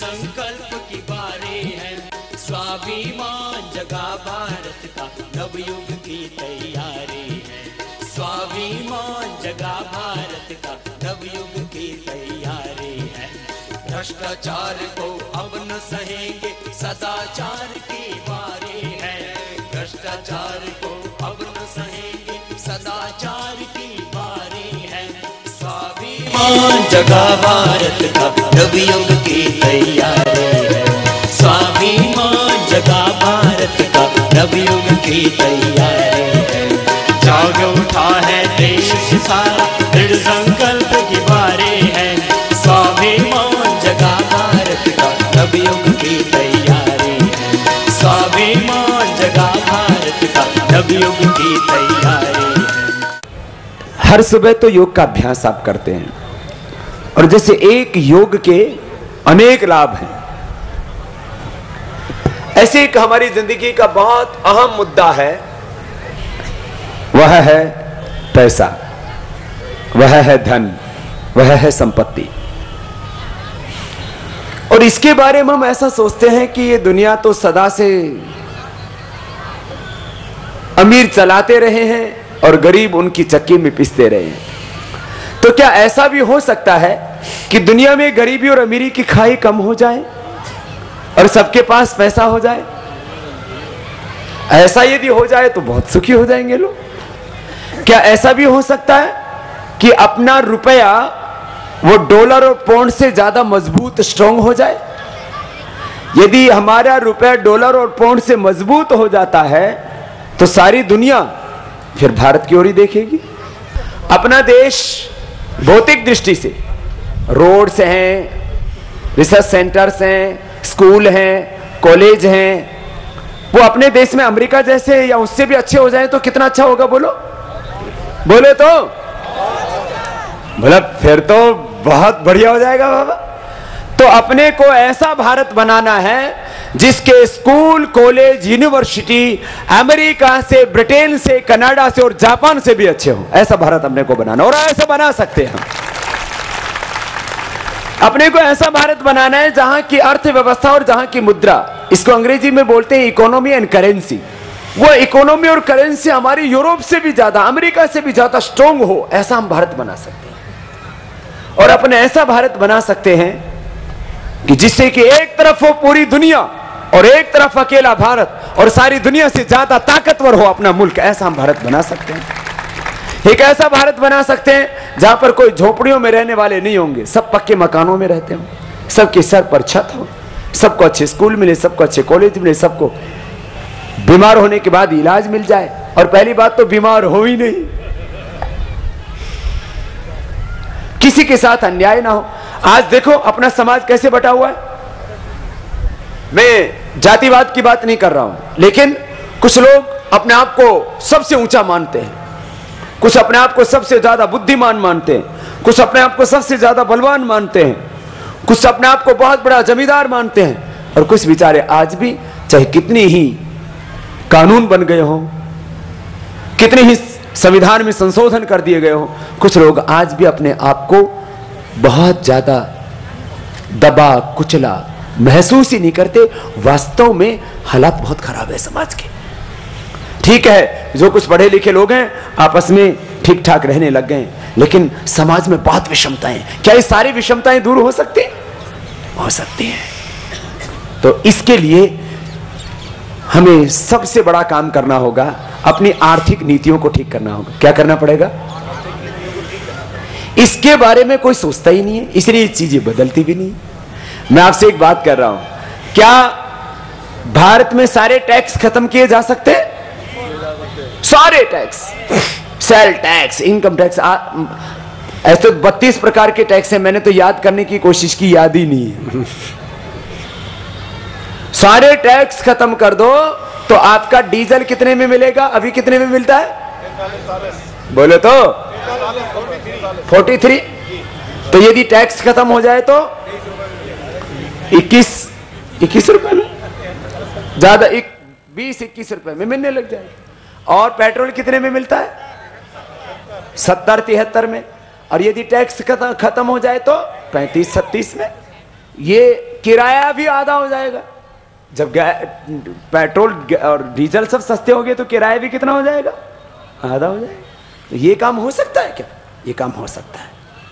संकल्प की बारी है, स्वाभिमान जगा भारत का नवयुग की तैयारी है, स्वाभिमान जगा भारत का नवयुग की तैयारी है। भ्रष्टाचार को अब न सहेंगे, सदाचार की बारी है, भ्रष्टाचार को अब न सहेंगे, सदाचार की बारी है, स्वाभिमान जगा भारत का नवयुग की तैयारी है, स्वाभिमान जगा भारत का नवयुग की तैयारी है। जाग उठा है देश सारा, दृढ़ संकल्प की बारी है, स्वाभिमान जगा भारत का नवयुग की तैयारी है, स्वाभिमान जगा भारत का नवयुग की तैयारी है। हर सुबह तो योग का अभ्यास आप करते हैं, और जैसे एक योग के अनेक लाभ हैं, ऐसे एक हमारी जिंदगी का बहुत अहम मुद्दा है, वह है पैसा, वह है धन, वह है संपत्ति। और इसके बारे में हम ऐसा सोचते हैं कि ये दुनिया तो सदा से अमीर चलाते रहे हैं और गरीब उनकी चक्की में पिसते रहे हैं। तो क्या ऐसा भी हो सकता है कि दुनिया में गरीबी और अमीरी की खाई कम हो जाए और सबके पास पैसा हो जाए? ऐसा यदि हो जाए तो बहुत सुखी हो जाएंगे लोग। क्या ऐसा भी हो सकता है कि अपना रुपया वो डॉलर और पाउंड से ज्यादा मजबूत स्ट्रांग हो जाए? यदि हमारा रुपया डॉलर और पाउंड से मजबूत हो जाता है तो सारी दुनिया फिर भारत की ओर ही देखेगी। अपना देश भौतिक दृष्टि से रोड्स हैं, रिसर्च सेंटर्स हैं, स्कूल हैं, कॉलेज हैं, वो अपने देश में अमेरिका जैसे या उससे भी अच्छे हो जाए तो कितना अच्छा होगा? बोलो बोले तो बोला फिर तो बहुत बढ़िया हो जाएगा बाबा। तो अपने को ऐसा भारत बनाना है जिसके स्कूल, कॉलेज, यूनिवर्सिटी अमेरिका से, ब्रिटेन से, कनाडा से और जापान से भी अच्छे हो। ऐसा भारत अपने को बनाना, और ऐसा बना सकते हैं। अपने को ऐसा भारत बनाना है जहां की अर्थव्यवस्था और जहां की मुद्रा, इसको अंग्रेजी में बोलते हैं इकोनॉमी एंड करेंसी, वो इकोनॉमी और करेंसी हमारी यूरोप से भी ज्यादा, अमेरिका से भी ज्यादा स्ट्रांग हो, ऐसा हम भारत बना सकते हैं। और अपने ऐसा भारत बना सकते हैं कि जिससे कि एक तरफ हो पूरी दुनिया और एक तरफ अकेला भारत, और सारी दुनिया से ज्यादा ताकतवर हो अपना मुल्क। ऐसा हम भारत बना सकते हैं। एक ऐसा भारत बना सकते हैं जहां पर कोई झोपड़ियों में रहने वाले नहीं होंगे, सब पक्के मकानों में रहते हो, सबके सर पर छत हो, सबको अच्छे स्कूल मिले, सबको अच्छे कॉलेज मिले, सबको बीमार होने के बाद इलाज मिल जाए। और पहली बात तो बीमार हो ही नहीं, किसी के साथ अन्याय ना हो। आज देखो अपना समाज कैसे बटा हुआ है। मैं जातिवाद की बात नहीं कर रहा हूं, लेकिन कुछ लोग अपने आप को सबसे ऊंचा मानते हैं, कुछ अपने आप को सबसे ज्यादा बुद्धिमान मानते हैं, कुछ अपने आप को सबसे ज्यादा बलवान मानते हैं, कुछ अपने आप को बहुत बड़ा जमींदार मानते हैं, और कुछ बेचारे आज भी चाहे कितनी ही कानून बन गए हो, कितने ही संविधान में संशोधन कर दिए गए हो, कुछ लोग आज भी अपने आप को बहुत ज्यादा दबा कुचला महसूस ही नहीं करते। वास्तव में हालात बहुत खराब है समाज के। ठीक है, जो कुछ पढ़े लिखे लोग हैं आपस में ठीक ठाक रहने लग गए, लेकिन समाज में बहुत विषमताएं। क्या ये सारी विषमताएं दूर हो सकती हैं? हो सकती हैं। तो इसके लिए हमें सबसे बड़ा काम करना होगा, अपनी आर्थिक नीतियों को ठीक करना होगा। क्या करना पड़ेगा? इसके बारे में कोई सोचता ही नहीं है, इसलिए चीजें बदलती भी नहीं। मैं आपसे एक बात कर रहा हूं, क्या भारत में सारे टैक्स खत्म किए जा सकते हैं? सारे tax, sale tax, income tax, ऐसे 32 प्रकार के टैक्स हैं। मैंने तो याद करने की कोशिश की, याद ही नहीं है। सारे टैक्स खत्म कर दो तो आपका डीजल कितने में मिलेगा? अभी कितने में मिलता है? बोले तो 43। तो यदि टैक्स खत्म हो जाए तो 21 रुपए में, ज्यादा 20-21 रुपए में मिलने लग जाए। और पेट्रोल कितने में मिलता है? 70-73 में। और यदि टैक्स खत्म हो जाए तो 35-36 में। ये किराया भी आधा हो जाएगा। जब पेट्रोल और डीजल सब सस्ते हो गए तो किराया भी कितना हो जाएगा? आधा हो जाएगा। तो ये काम हो सकता है क्या? ये काम हो सकता है।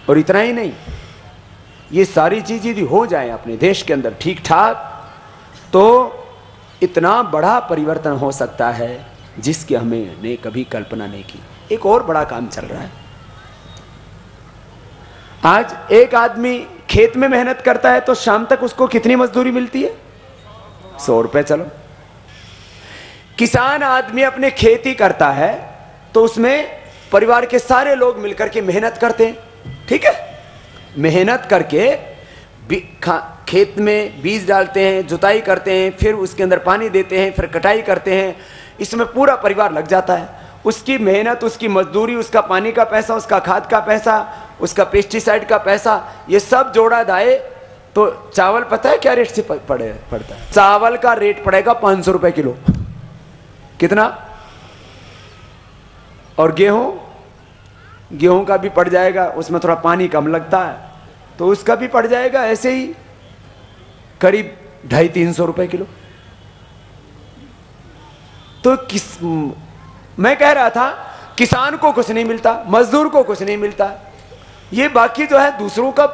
और इतना ही नहीं, ये सारी चीजें यदि हो जाए अपने देश के अंदर ठीक ठाक, तो इतना बड़ा परिवर्तन हो सकता है जिसकी हमने कभी कल्पना नहीं की। एक और बड़ा काम चल रहा है। आज एक आदमी खेत में मेहनत करता है तो शाम तक उसको कितनी मजदूरी मिलती है? 100 रुपए। चलो, किसान आदमी अपने खेती करता है तो उसमें परिवार के सारे लोग मिलकर के मेहनत करते हैं, ठीक है? मेहनत करके खेत में बीज डालते हैं, जुताई करते हैं, फिर उसके अंदर पानी देते हैं, फिर कटाई करते हैं। इसमें पूरा परिवार लग जाता है। उसकी मेहनत, उसकी मजदूरी, उसका पानी का पैसा, उसका खाद का पैसा, उसका पेस्टिसाइड का पैसा, ये सब जोड़ा जाए तो चावल पता है क्या रेट से पड़ता है? चावल का रेट पड़ेगा 500 रुपए किलो। कितना? और गेहूं का भी पड़ जाएगा, उसमें थोड़ा पानी कम लगता है तो उसका भी पड़ जाएगा ऐसे ही करीब 250-300 रुपए किलो। तो मैं कह रहा था, किसान को कुछ नहीं मिलता, मजदूर को कुछ नहीं मिलता, ये बाकी जो है दूसरों का।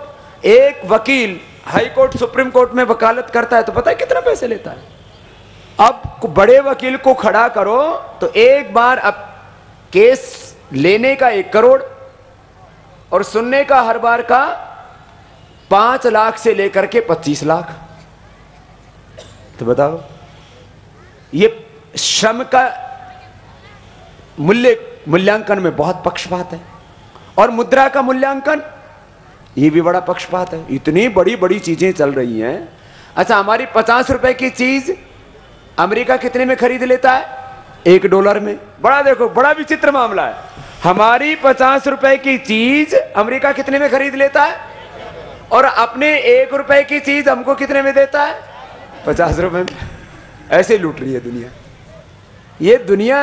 एक वकील हाई कोर्ट सुप्रीम कोर्ट में वकालत करता है तो पता है कितना पैसे लेता है? अब बड़े वकील को खड़ा करो तो एक बार अब केस लेने का 1 करोड़ और सुनने का हर बार का 5 लाख से लेकर के 25 लाख। तो बताओ, ये श्रम का मूल्यांकन में बहुत पक्षपात है। और मुद्रा का मूल्यांकन, ये भी बड़ा पक्षपात है। इतनी बड़ी बड़ी चीजें चल रही हैं। अच्छा, हमारी 50 रुपए की चीज अमेरिका कितने में खरीद लेता है? $1 में। बड़ा देखो, बड़ा विचित्र मामला है। हमारी 50 रुपए की चीज अमेरिका कितने में खरीद लेता है और अपने 1 रुपए की चीज हमको कितने में देता है? 50 रुपए में। ऐसे लूट रही है दुनिया। ये दुनिया,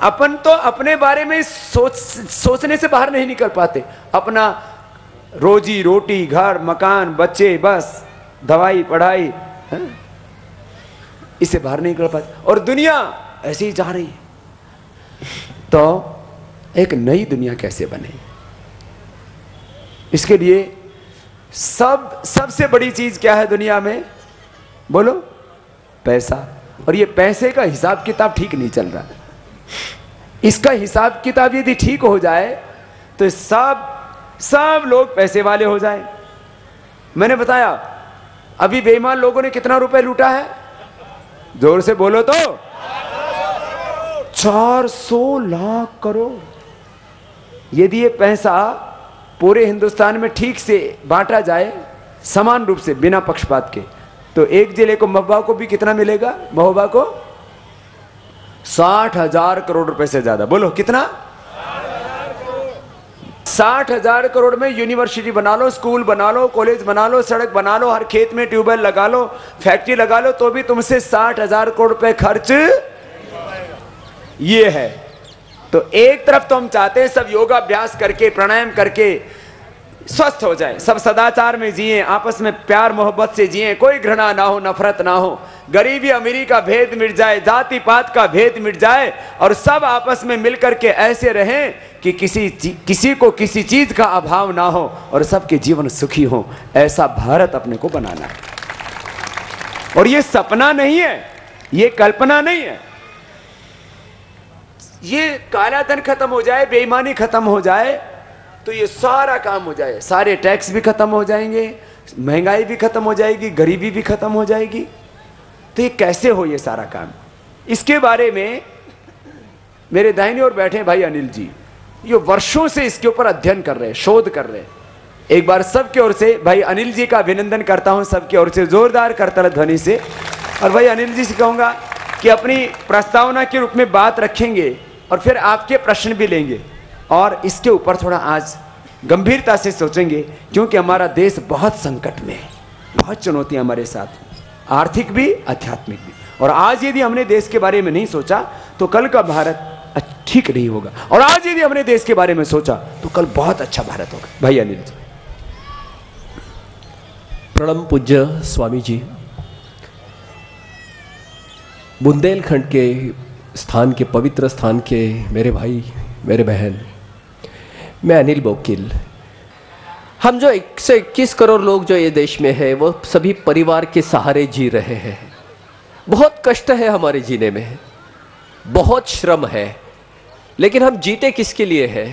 अपन तो अपने बारे में सोचने से बाहर नहीं निकल पाते। अपना रोजी रोटी, घर मकान, बच्चे, बस दवाई पढ़ाई, इससे बाहर नहीं निकल पाते। और दुनिया ऐसे ही जा रही है। तो एक नई दुनिया कैसे बने, इसके लिए सबसे बड़ी चीज क्या है दुनिया में? बोलो, पैसा। और ये पैसे का हिसाब किताब ठीक नहीं चल रहा। इसका हिसाब किताब यदि ठीक हो जाए तो सब लोग पैसे वाले हो जाए। मैंने बताया अभी बेईमान लोगों ने कितना रुपए लूटा है? जोर से बोलो तो 400 लाख करोड़। यदि ये पैसा पूरे हिंदुस्तान में ठीक से बांटा जाए समान रूप से बिना पक्षपात के, तो एक जिले को, महोबा को भी कितना मिलेगा? महोबा को 60,000 करोड़ रुपए से ज्यादा। बोलो कितना? 60,000 करोड़ में यूनिवर्सिटी बना लो, स्कूल बना लो, कॉलेज बना लो, सड़क बना लो, हर खेत में ट्यूबवेल लगा लो, फैक्ट्री लगा लो, तो भी तुमसे 60,000 करोड़ रुपए खर्च ये है। तो एक तरफ तो हम चाहते हैं सब योगाभ्यास करके, प्राणायाम करके स्वस्थ हो जाए, सब सदाचार में जिए, आपस में प्यार मोहब्बत से जिए, कोई घृणा ना हो, नफरत ना हो, गरीबी अमीरी का भेद मिट जाए, जाति पात का भेद मिट जाए और सब आपस में मिलकर के ऐसे रहें कि किसी को किसी चीज का अभाव ना हो और सबके जीवन सुखी हो। ऐसा भारत अपने को बनाना है। और ये सपना नहीं है, ये कल्पना नहीं है। ये काला धन खत्म हो जाए, बेईमानी खत्म हो जाए तो ये सारा काम हो जाए, सारे टैक्स भी खत्म हो जाएंगे, महंगाई भी खत्म हो जाएगी, गरीबी भी खत्म हो जाएगी। तो ये कैसे हो ये सारा काम? इसके बारे में मेरे दाहिनी ओर बैठे भाई अनिल जी, ये वर्षों से इसके ऊपर अध्ययन कर रहे हैं, शोध कर रहे हैं। एक बार सबकी ओर से भाई अनिल जी का अभिनंदन करता हूं, सबकी ओर से जोरदार करतल ध्वनि से। और भाई अनिल जी से कहूंगा कि अपनी प्रस्तावना के रूप में बात रखेंगे और फिर आपके प्रश्न भी लेंगे और इसके ऊपर थोड़ा आज गंभीरता से सोचेंगे, क्योंकि हमारा देश बहुत संकट में है, बहुत चुनौतियां हमारे साथ, आर्थिक भी आध्यात्मिक भी। और आज यदि हमने देश के बारे में नहीं सोचा तो कल का भारत ठीक नहीं होगा, और आज यदि हमने देश के बारे में सोचा तो कल बहुत अच्छा भारत होगा। भाई अनिल जी, प्रणम पूज्य स्वामी जी, बुंदेलखंड के स्थान के पवित्र स्थान के मेरे भाई मेरे बहन, मैं अनिल बोकिल। हम जो 121 करोड़ लोग जो ये देश में है वो सभी परिवार के सहारे जी रहे हैं। बहुत कष्ट है हमारे जीने में, बहुत श्रम है, लेकिन हम जीते किसके लिए है?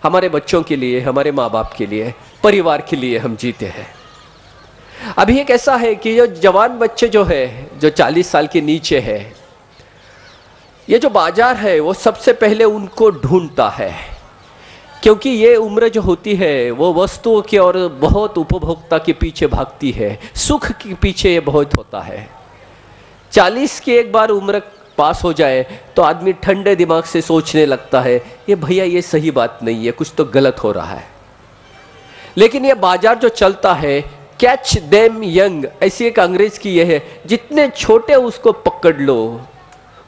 हमारे बच्चों के लिए, हमारे माँ बाप के लिए, परिवार के लिए हम जीते हैं। अभी एक ऐसा है कि जो जवान बच्चे जो है, जो 40 साल के नीचे है, ये जो बाजार है वो सबसे पहले उनको ढूंढता है, क्योंकि ये उम्र जो होती है वो वस्तुओं की और बहुत उपभोक्ता के पीछे भागती है, सुख के पीछे ये बहुत होता है। 40 की एक बार उम्र पास हो जाए तो आदमी ठंडे दिमाग से सोचने लगता है, ये भैया ये सही बात नहीं है, कुछ तो गलत हो रहा है। लेकिन ये बाजार जो चलता है, कैच देम यंग, ऐसी एक अंग्रेज की ये है, जितने छोटे उसको पकड़ लो,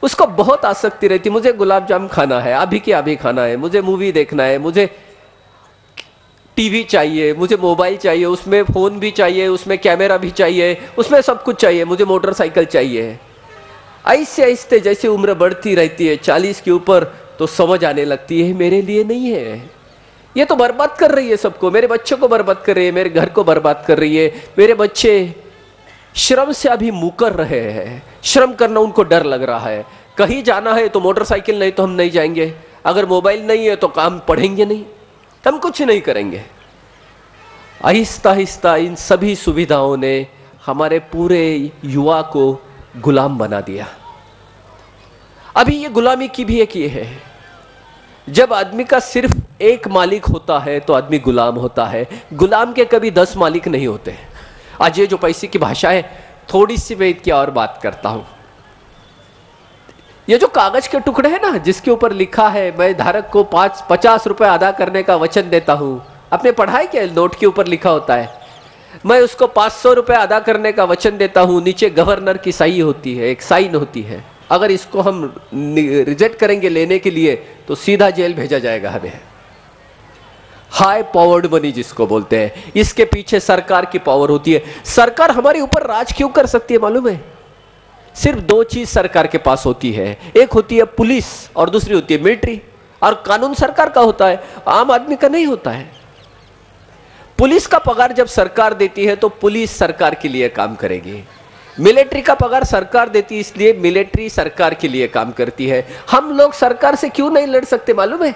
उसको बहुत आसक्ति रहती, मुझे गुलाब जामुन खाना है, अभी के अभी खाना है, मुझे मूवी देखना है, मुझे टीवी चाहिए, मुझे मोबाइल चाहिए, उसमें फोन भी चाहिए, उसमें कैमरा भी चाहिए, उसमें सब कुछ चाहिए, मुझे मोटरसाइकिल चाहिए। ऐसे ऐसे जैसे उम्र बढ़ती रहती है 40 के ऊपर तो समझ आने लगती है मेरे लिए नहीं है, ये तो बर्बाद कर रही है सबको, मेरे बच्चों को बर्बाद कर रही है, मेरे घर को बर्बाद कर रही है। मेरे बच्चे श्रम से अभी मुकर रहे हैं, श्रम करना उनको डर लग रहा है। कहीं जाना है तो मोटरसाइकिल नहीं तो हम नहीं जाएंगे, अगर मोबाइल नहीं है तो काम पढ़ेंगे नहीं, हम कुछ नहीं करेंगे। आहिस्ता आहिस्ता इन सभी सुविधाओं ने हमारे पूरे युवा को गुलाम बना दिया। अभी ये गुलामी की भी एक ये है, जब आदमी का सिर्फ एक मालिक होता है तो आदमी गुलाम होता है, गुलाम के कभी 10 मालिक नहीं होते। आज ये जो पैसे की भाषा है, थोड़ी सी मैं इसकी और बात करता हूं। ये जो कागज के टुकड़े हैं ना, जिसके ऊपर लिखा है मैं धारक को 50 रुपए अदा करने का वचन देता हूं, आपने पढ़ा है क्या? नोट के ऊपर लिखा होता है मैं उसको 500 रुपए अदा करने का वचन देता हूं, नीचे गवर्नर की सही होती है, एक साइन होती है। अगर इसको हम रिजेक्ट करेंगे लेने के लिए तो सीधा जेल भेजा जाएगा हमें। हाई पावर्ड मनी जिसको बोलते हैं, इसके पीछे सरकार की पावर होती है। सरकार हमारे ऊपर राज क्यों कर सकती है मालूम है? सिर्फ 2 चीज सरकार के पास होती है, एक होती है पुलिस और दूसरी होती है मिलिट्री। और कानून सरकार का होता है, आम आदमी का नहीं होता है। पुलिस का पगार जब सरकार देती है तो पुलिस सरकार के लिए काम करेगी, मिलिट्री का पगार सरकार देती है इसलिए मिलिट्री सरकार के लिए काम करती है। हम लोग सरकार से क्यों नहीं लड़ सकते मालूम है?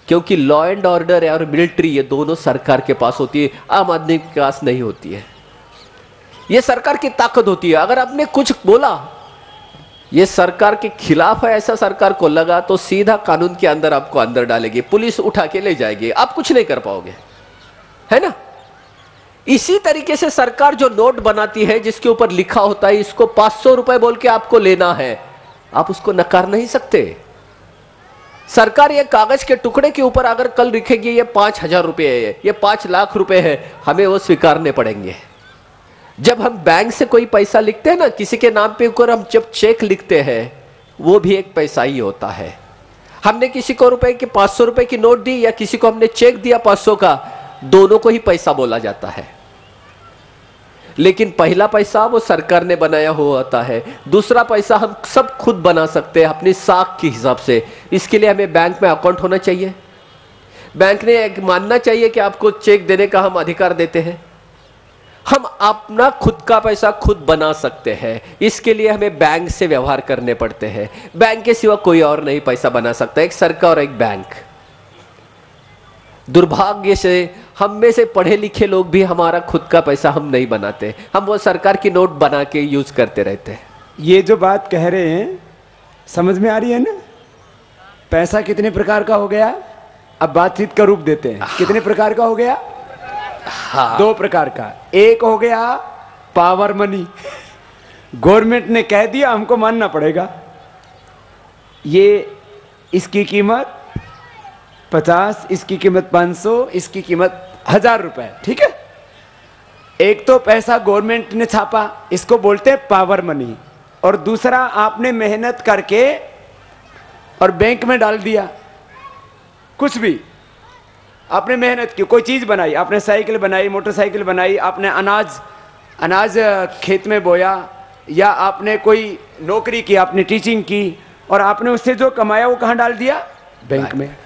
क्योंकि लॉ एंड ऑर्डर और मिलिट्री ये दोनों सरकार के पास होती है, आम आदमी के पास नहीं होती है। ये सरकार की ताकत होती है। अगर आपने कुछ बोला ये सरकार के खिलाफ है, ऐसा सरकार को लगा तो सीधा कानून के अंदर आपको अंदर डालेगी, पुलिस उठा के ले जाएगी, आप कुछ नहीं कर पाओगे, है ना? इसी तरीके से सरकार जो नोट बनाती है जिसके ऊपर लिखा होता है इसको 500 रुपए बोल के आपको लेना है, आप उसको नकार नहीं सकते। सरकार ये कागज के टुकड़े के ऊपर अगर कल लिखेगी ये 5000 रुपए है, ये 5 लाख रुपए है, हमें वो स्वीकारने पड़ेंगे। जब हम बैंक से कोई पैसा लिखते हैं ना, किसी के नाम पे ऊपर हम जब चेक लिखते हैं वो भी एक पैसा ही होता है। हमने किसी को रुपए की 500 रुपए की नोट दी या किसी को हमने चेक दिया 500 का, दोनों को ही पैसा बोला जाता है। लेकिन पहला पैसा वो सरकार ने बनाया हुआ होता है, दूसरा पैसा हम सब खुद बना सकते हैं अपनी साख के हिसाब से। इसके लिए हमें बैंक में अकाउंट होना चाहिए, बैंक ने एक मानना चाहिए कि आपको चेक देने का हम अधिकार देते हैं। हम अपना खुद का पैसा खुद बना सकते हैं, इसके लिए हमें बैंक से व्यवहार करने पड़ते हैं। बैंक के सिवा कोई और नहीं पैसा बना सकता, एक सरकार और एक बैंक। दुर्भाग्य से हम में से पढ़े लिखे लोग भी हमारा खुद का पैसा हम नहीं बनाते, हम वो सरकार की नोट बना के यूज करते रहते हैं। ये जो बात कह रहे हैं समझ में आ रही है ना? पैसा कितने प्रकार का हो गया? अब बातचीत का रूप देते हैं। कितने प्रकार का हो गया? हाँ। 2 प्रकार का। एक हो गया पावर मनी, गवर्नमेंट ने कह दिया हमको मानना पड़ेगा, ये इसकी कीमत 50, इसकी कीमत 500, इसकी कीमत 1000 रुपए, ठीक है? एक तो पैसा गवर्नमेंट ने छापा, इसको बोलते हैं पावर मनी। और दूसरा आपने मेहनत करके और बैंक में डाल दिया कुछ भी, आपने मेहनत की, कोई चीज बनाई, आपने साइकिल बनाई, मोटरसाइकिल बनाई, आपने अनाज खेत में बोया, या आपने कोई नौकरी की, आपने टीचिंग की, और आपने उससे जो कमाया वो कहाँ डाल दिया? बैंक में।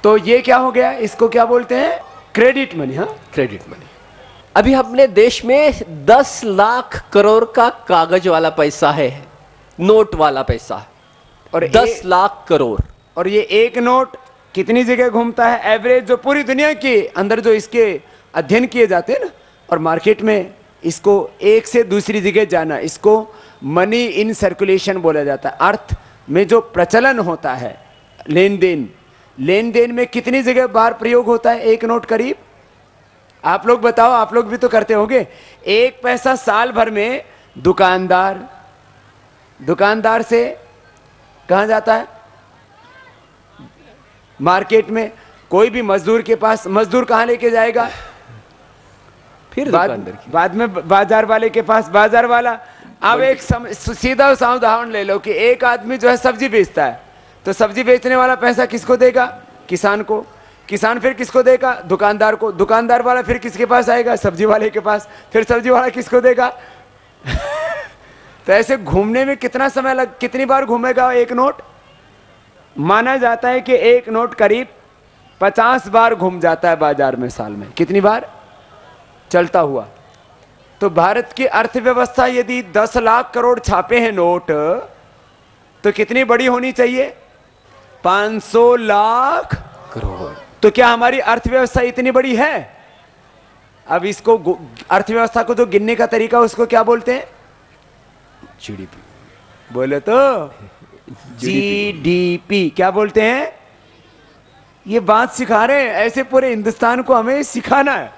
तो ये क्या हो गया? इसको क्या बोलते हैं? Credit money. हाँ, क्रेडिट मनी। अभी अपने देश में 10 लाख करोड़ का कागज वाला पैसा है, नोट वाला पैसा, और 10 लाख करोड़। और ये एक नोट कितनी जगह घूमता है? एवरेज जो पूरी दुनिया के अंदर जो इसके अध्ययन किए जाते हैं ना, और मार्केट में इसको एक से दूसरी जगह जाना, इसको मनी इन सर्कुलेशन बोला जाता है। अर्थ में जो प्रचलन होता है, लेन देन में कितनी जगह बार प्रयोग होता है एक नोट? करीब, आप लोग बताओ, आप लोग भी तो करते होंगे। एक पैसा साल भर में दुकानदार से कहां जाता है? मार्केट में। कोई भी मजदूर के पास, मजदूर कहां लेके जाएगा? फिर बाद में बाजार वाले के पास, बाजार वाला। अब एक सीधा सा उदाहरण ले लो कि एक आदमी जो है सब्जी बेचता है, तो सब्जी बेचने वाला पैसा किसको देगा? किसान को। किसान फिर किसको देगा? दुकानदार को। दुकानदार वाला फिर किसके पास आएगा? सब्जी वाले के पास। फिर सब्जी वाला किसको देगा? तो ऐसे घूमने में कितना समय कितनी बार घूमेगा एक नोट? माना जाता है कि एक नोट करीब 50 बार घूम जाता है बाजार में साल में। कितनी बार चलता हुआ? तो भारत की अर्थव्यवस्था यदि 10 लाख करोड़ छापे हैं नोट, तो कितनी बड़ी होनी चाहिए? 500 लाख करोड़। तो क्या हमारी अर्थव्यवस्था इतनी बड़ी है? अब इसको, अर्थव्यवस्था को जो गिनने का तरीका उसको क्या बोलते हैं? जीडीपी। बोले तो जीडीपी। क्या बोलते हैं? ये बात सिखा रहे हैं, ऐसे पूरे हिंदुस्तान को हमें सिखाना है।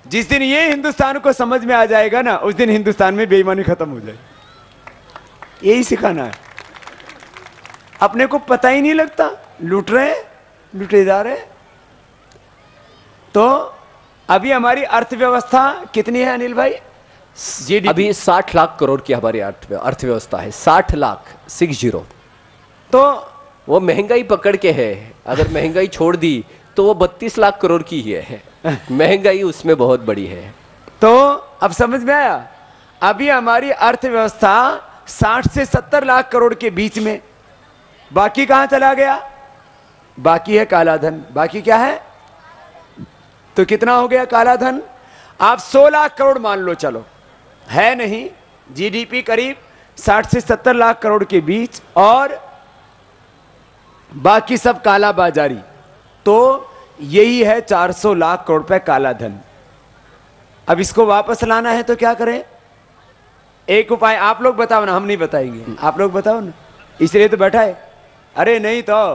जिस दिन ये हिंदुस्तान को समझ में आ जाएगा ना, उस दिन हिंदुस्तान में बेईमानी खत्म हो जाएगी। यही सिखाना है। अपने को पता ही नहीं लगता, लूट रहे, लूटे जा रहे। तो अभी हमारी अर्थव्यवस्था कितनी है अनिल भाई? अभी 60 लाख करोड़ की हमारी अर्थव्यवस्था है। 60 लाख, 60। तो वो महंगाई पकड़ के है। अगर महंगाई छोड़ दी तो वो 32 लाख करोड़ की ही है। महंगाई उसमें बहुत बड़ी है। तो अब समझ में आया? अभी हमारी अर्थव्यवस्था 60 से 70 लाख करोड़ के बीच में। बाकी कहां चला गया? बाकी है काला धन। बाकी क्या है? तो कितना हो गया काला धन? आप 100 लाख करोड़ मान लो, चलो, है नहीं? जीडीपी करीब 60 से 70 लाख करोड़ के बीच, और बाकी सब काला बाजारी। तो यही है 400 लाख करोड़ रुपए काला धन। अब इसको वापस लाना है तो क्या करें? एक उपाय आप लोग बताओ ना, हम नहीं बताएंगे, आप लोग बताओ ना, इसलिए तो बैठा है। अरे नहीं तो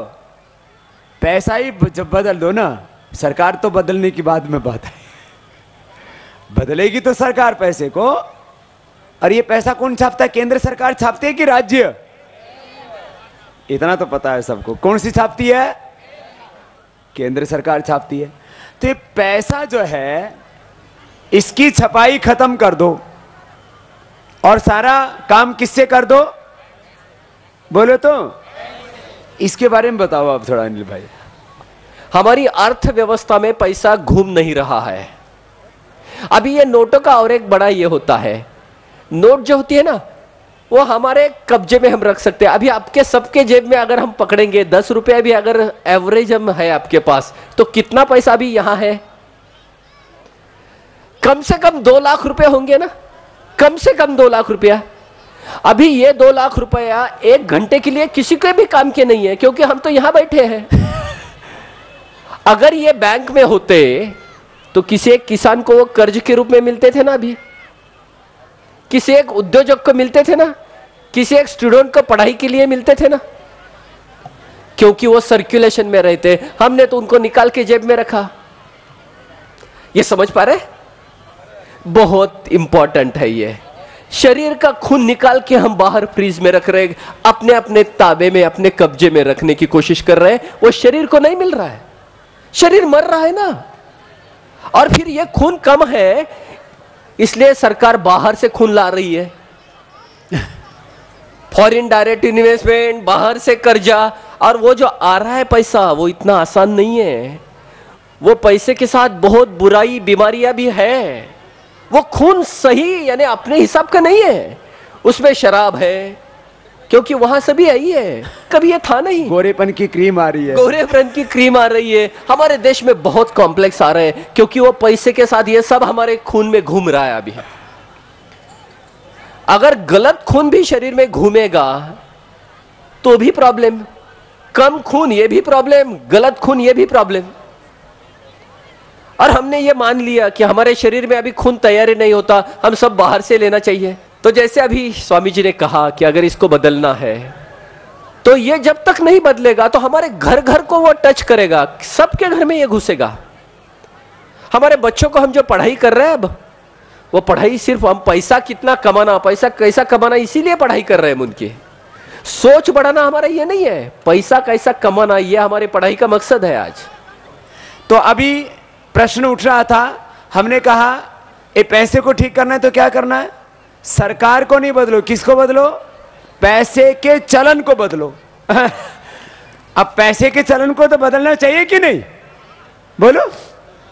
पैसा ही जब बदल दो ना, सरकार तो बदलने की बाद में बात है। बदलेगी तो सरकार पैसे को। और ये पैसा कौन छापता है? केंद्र सरकार छापती है कि राज्य? इतना तो पता है सबको। कौन सी छापती है? केंद्र सरकार छापती है। तो ये पैसा जो है, इसकी छपाई खत्म कर दो और सारा काम किससे कर दो? बोलो तो। इसके बारे में बताओ आप थोड़ा अनिल भाई। हमारी अर्थव्यवस्था में पैसा घूम नहीं रहा है। अभी ये नोटों का और एक बड़ा ये होता है, नोट जो होती है ना, वो हमारे कब्जे में हम रख सकते हैं। अभी आपके सबके जेब में अगर हम पकड़ेंगे 10 रुपया भी अगर एवरेज हम है आपके पास, तो कितना पैसा भी यहां है? कम से कम 2 लाख रुपए होंगे ना, कम से कम 2 लाख रुपया। अभी ये 2 लाख रुपया 1 घंटे के लिए किसी के भी काम के नहीं है, क्योंकि हम तो यहां बैठे हैं। अगर ये बैंक में होते तो किसी एक किसान को वो कर्ज के रूप में मिलते थे ना, अभी किसी एक उद्योजक को मिलते थे ना, किसी एक स्टूडेंट को पढ़ाई के लिए मिलते थे ना, क्योंकि वो सर्कुलेशन में रहते। हमने तो उनको निकाल के जेब में रखा। ये समझ पा रहे? बहुत इंपॉर्टेंट है ये। शरीर का खून निकाल के हम बाहर फ्रीज में रख रहे, अपने अपने ताबे में, अपने कब्जे में रखने की कोशिश कर रहे हैं। वो शरीर को नहीं मिल रहा है, शरीर मर रहा है ना। और फिर ये खून कम है, इसलिए सरकार बाहर से खून ला रही है। फॉरेन डायरेक्ट इन्वेस्टमेंट, बाहर से कर्जा, और वो जो आ रहा है पैसा वो इतना आसान नहीं है। वो पैसे के साथ बहुत बुराई बीमारियां भी है। वो खून सही यानी अपने हिसाब का नहीं है, उसमें शराब है, क्योंकि वहां सभी आई है, कभी ये था नहीं। गोरेपन की क्रीम आ रही है, गोरेपन की क्रीम आ रही है। हमारे देश में बहुत कॉम्प्लेक्स आ रहे हैं, क्योंकि वो पैसे के साथ ये सब हमारे खून में घूम रहा है अभी। अगर गलत खून भी शरीर में घूमेगा तो भी प्रॉब्लम, कम खून ये भी प्रॉब्लम, गलत खून ये भी प्रॉब्लम। और हमने ये मान लिया कि हमारे शरीर में अभी खून तैयार नहीं होता, हम सब बाहर से लेना चाहिए। तो जैसे अभी स्वामी जी ने कहा कि अगर इसको बदलना है तो ये जब तक नहीं बदलेगा तो हमारे घर घर को वो टच करेगा, सबके घर में ये घुसेगा। हमारे बच्चों को हम जो पढ़ाई कर रहे हैं अब, वो पढ़ाई सिर्फ हम पैसा कितना कमाना, पैसा कैसा कमाना इसीलिए पढ़ाई कर रहे हैं। उनकी सोच बढ़ाना हमारा ये नहीं है, पैसा कैसा कमाना ये हमारे पढ़ाई का मकसद है आज। तो अभी प्रश्न उठ रहा था, हमने कहा ये पैसे को ठीक करना है तो क्या करना है? सरकार को नहीं बदलो, किसको बदलो? पैसे के चलन को बदलो। अब पैसे के चलन को तो बदलना चाहिए कि नहीं? बोलो,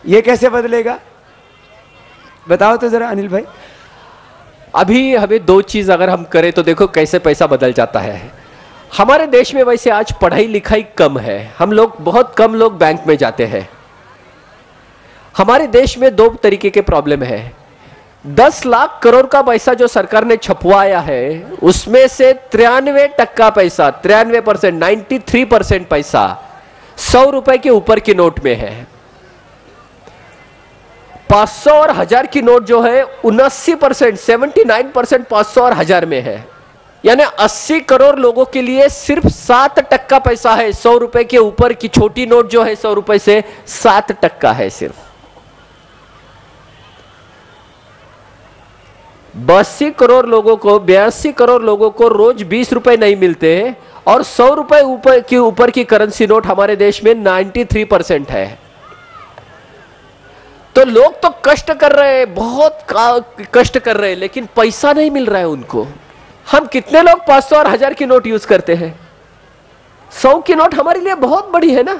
ये कैसे बदलेगा? बताओ तो जरा अनिल भाई। अभी हमें दो चीज अगर हम करें तो देखो कैसे पैसा बदल जाता है। हमारे देश में वैसे आज पढ़ाई लिखाई कम है, हम लोग बहुत कम लोग बैंक में जाते हैं। हमारे देश में दो तरीके के प्रॉब्लम है। 10 लाख करोड़ का पैसा जो सरकार ने छपवाया है उसमें से 93% पैसा, 93%, 93% पैसा 100 रुपए के ऊपर के नोट में है। 500 और 1000 की नोट जो है 79%, 79% 500 और 1000 में है। यानी 80 करोड़ लोगों के लिए सिर्फ 7% पैसा है। 100 रुपए के ऊपर की छोटी नोट जो है 100 रुपए से 7% है सिर्फ। 82 करोड़ लोगों को, 82 करोड़ लोगों को रोज 20 रुपए नहीं मिलते हैं, और 100 रुपए ऊपर की करेंसी नोट हमारे देश में 93% है। तो लोग तो कष्ट कर रहे हैं, बहुत कष्ट कर रहे हैं, लेकिन पैसा नहीं मिल रहा है उनको। हम कितने लोग 500 और 1000 की नोट यूज करते हैं? 100 की नोट हमारे लिए बहुत बड़ी है ना।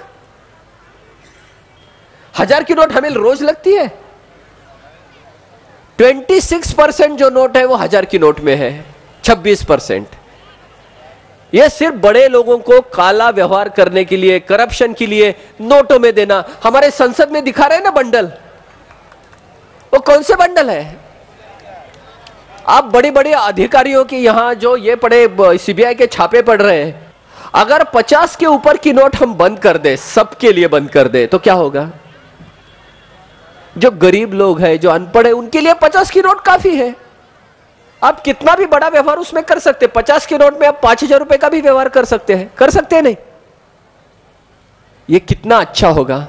1000 की नोट हमें रोज लगती है। 26% जो नोट है वो 1000 की नोट में है, 26%। यह सिर्फ बड़े लोगों को काला व्यवहार करने के लिए, करप्शन के लिए नोटों में देना। हमारे संसद में दिखा रहे हैं ना बंडल, वो कौन से बंडल है? आप बड़े बड़े अधिकारियों की यहां जो ये पड़े सीबीआई के छापे पड़ रहे हैं, अगर 50 के ऊपर की नोट हम बंद कर दे, सबके लिए बंद कर दे, तो क्या होगा? जो गरीब लोग हैं, जो अनपढ़ है, उनके लिए 50 की नोट काफी है। आप कितना भी बड़ा व्यवहार उसमें कर सकते हैं। 50 की नोट में आप 5000 रुपए का भी व्यवहार कर सकते हैं, कर सकते हैं नहीं? ये कितना अच्छा होगा।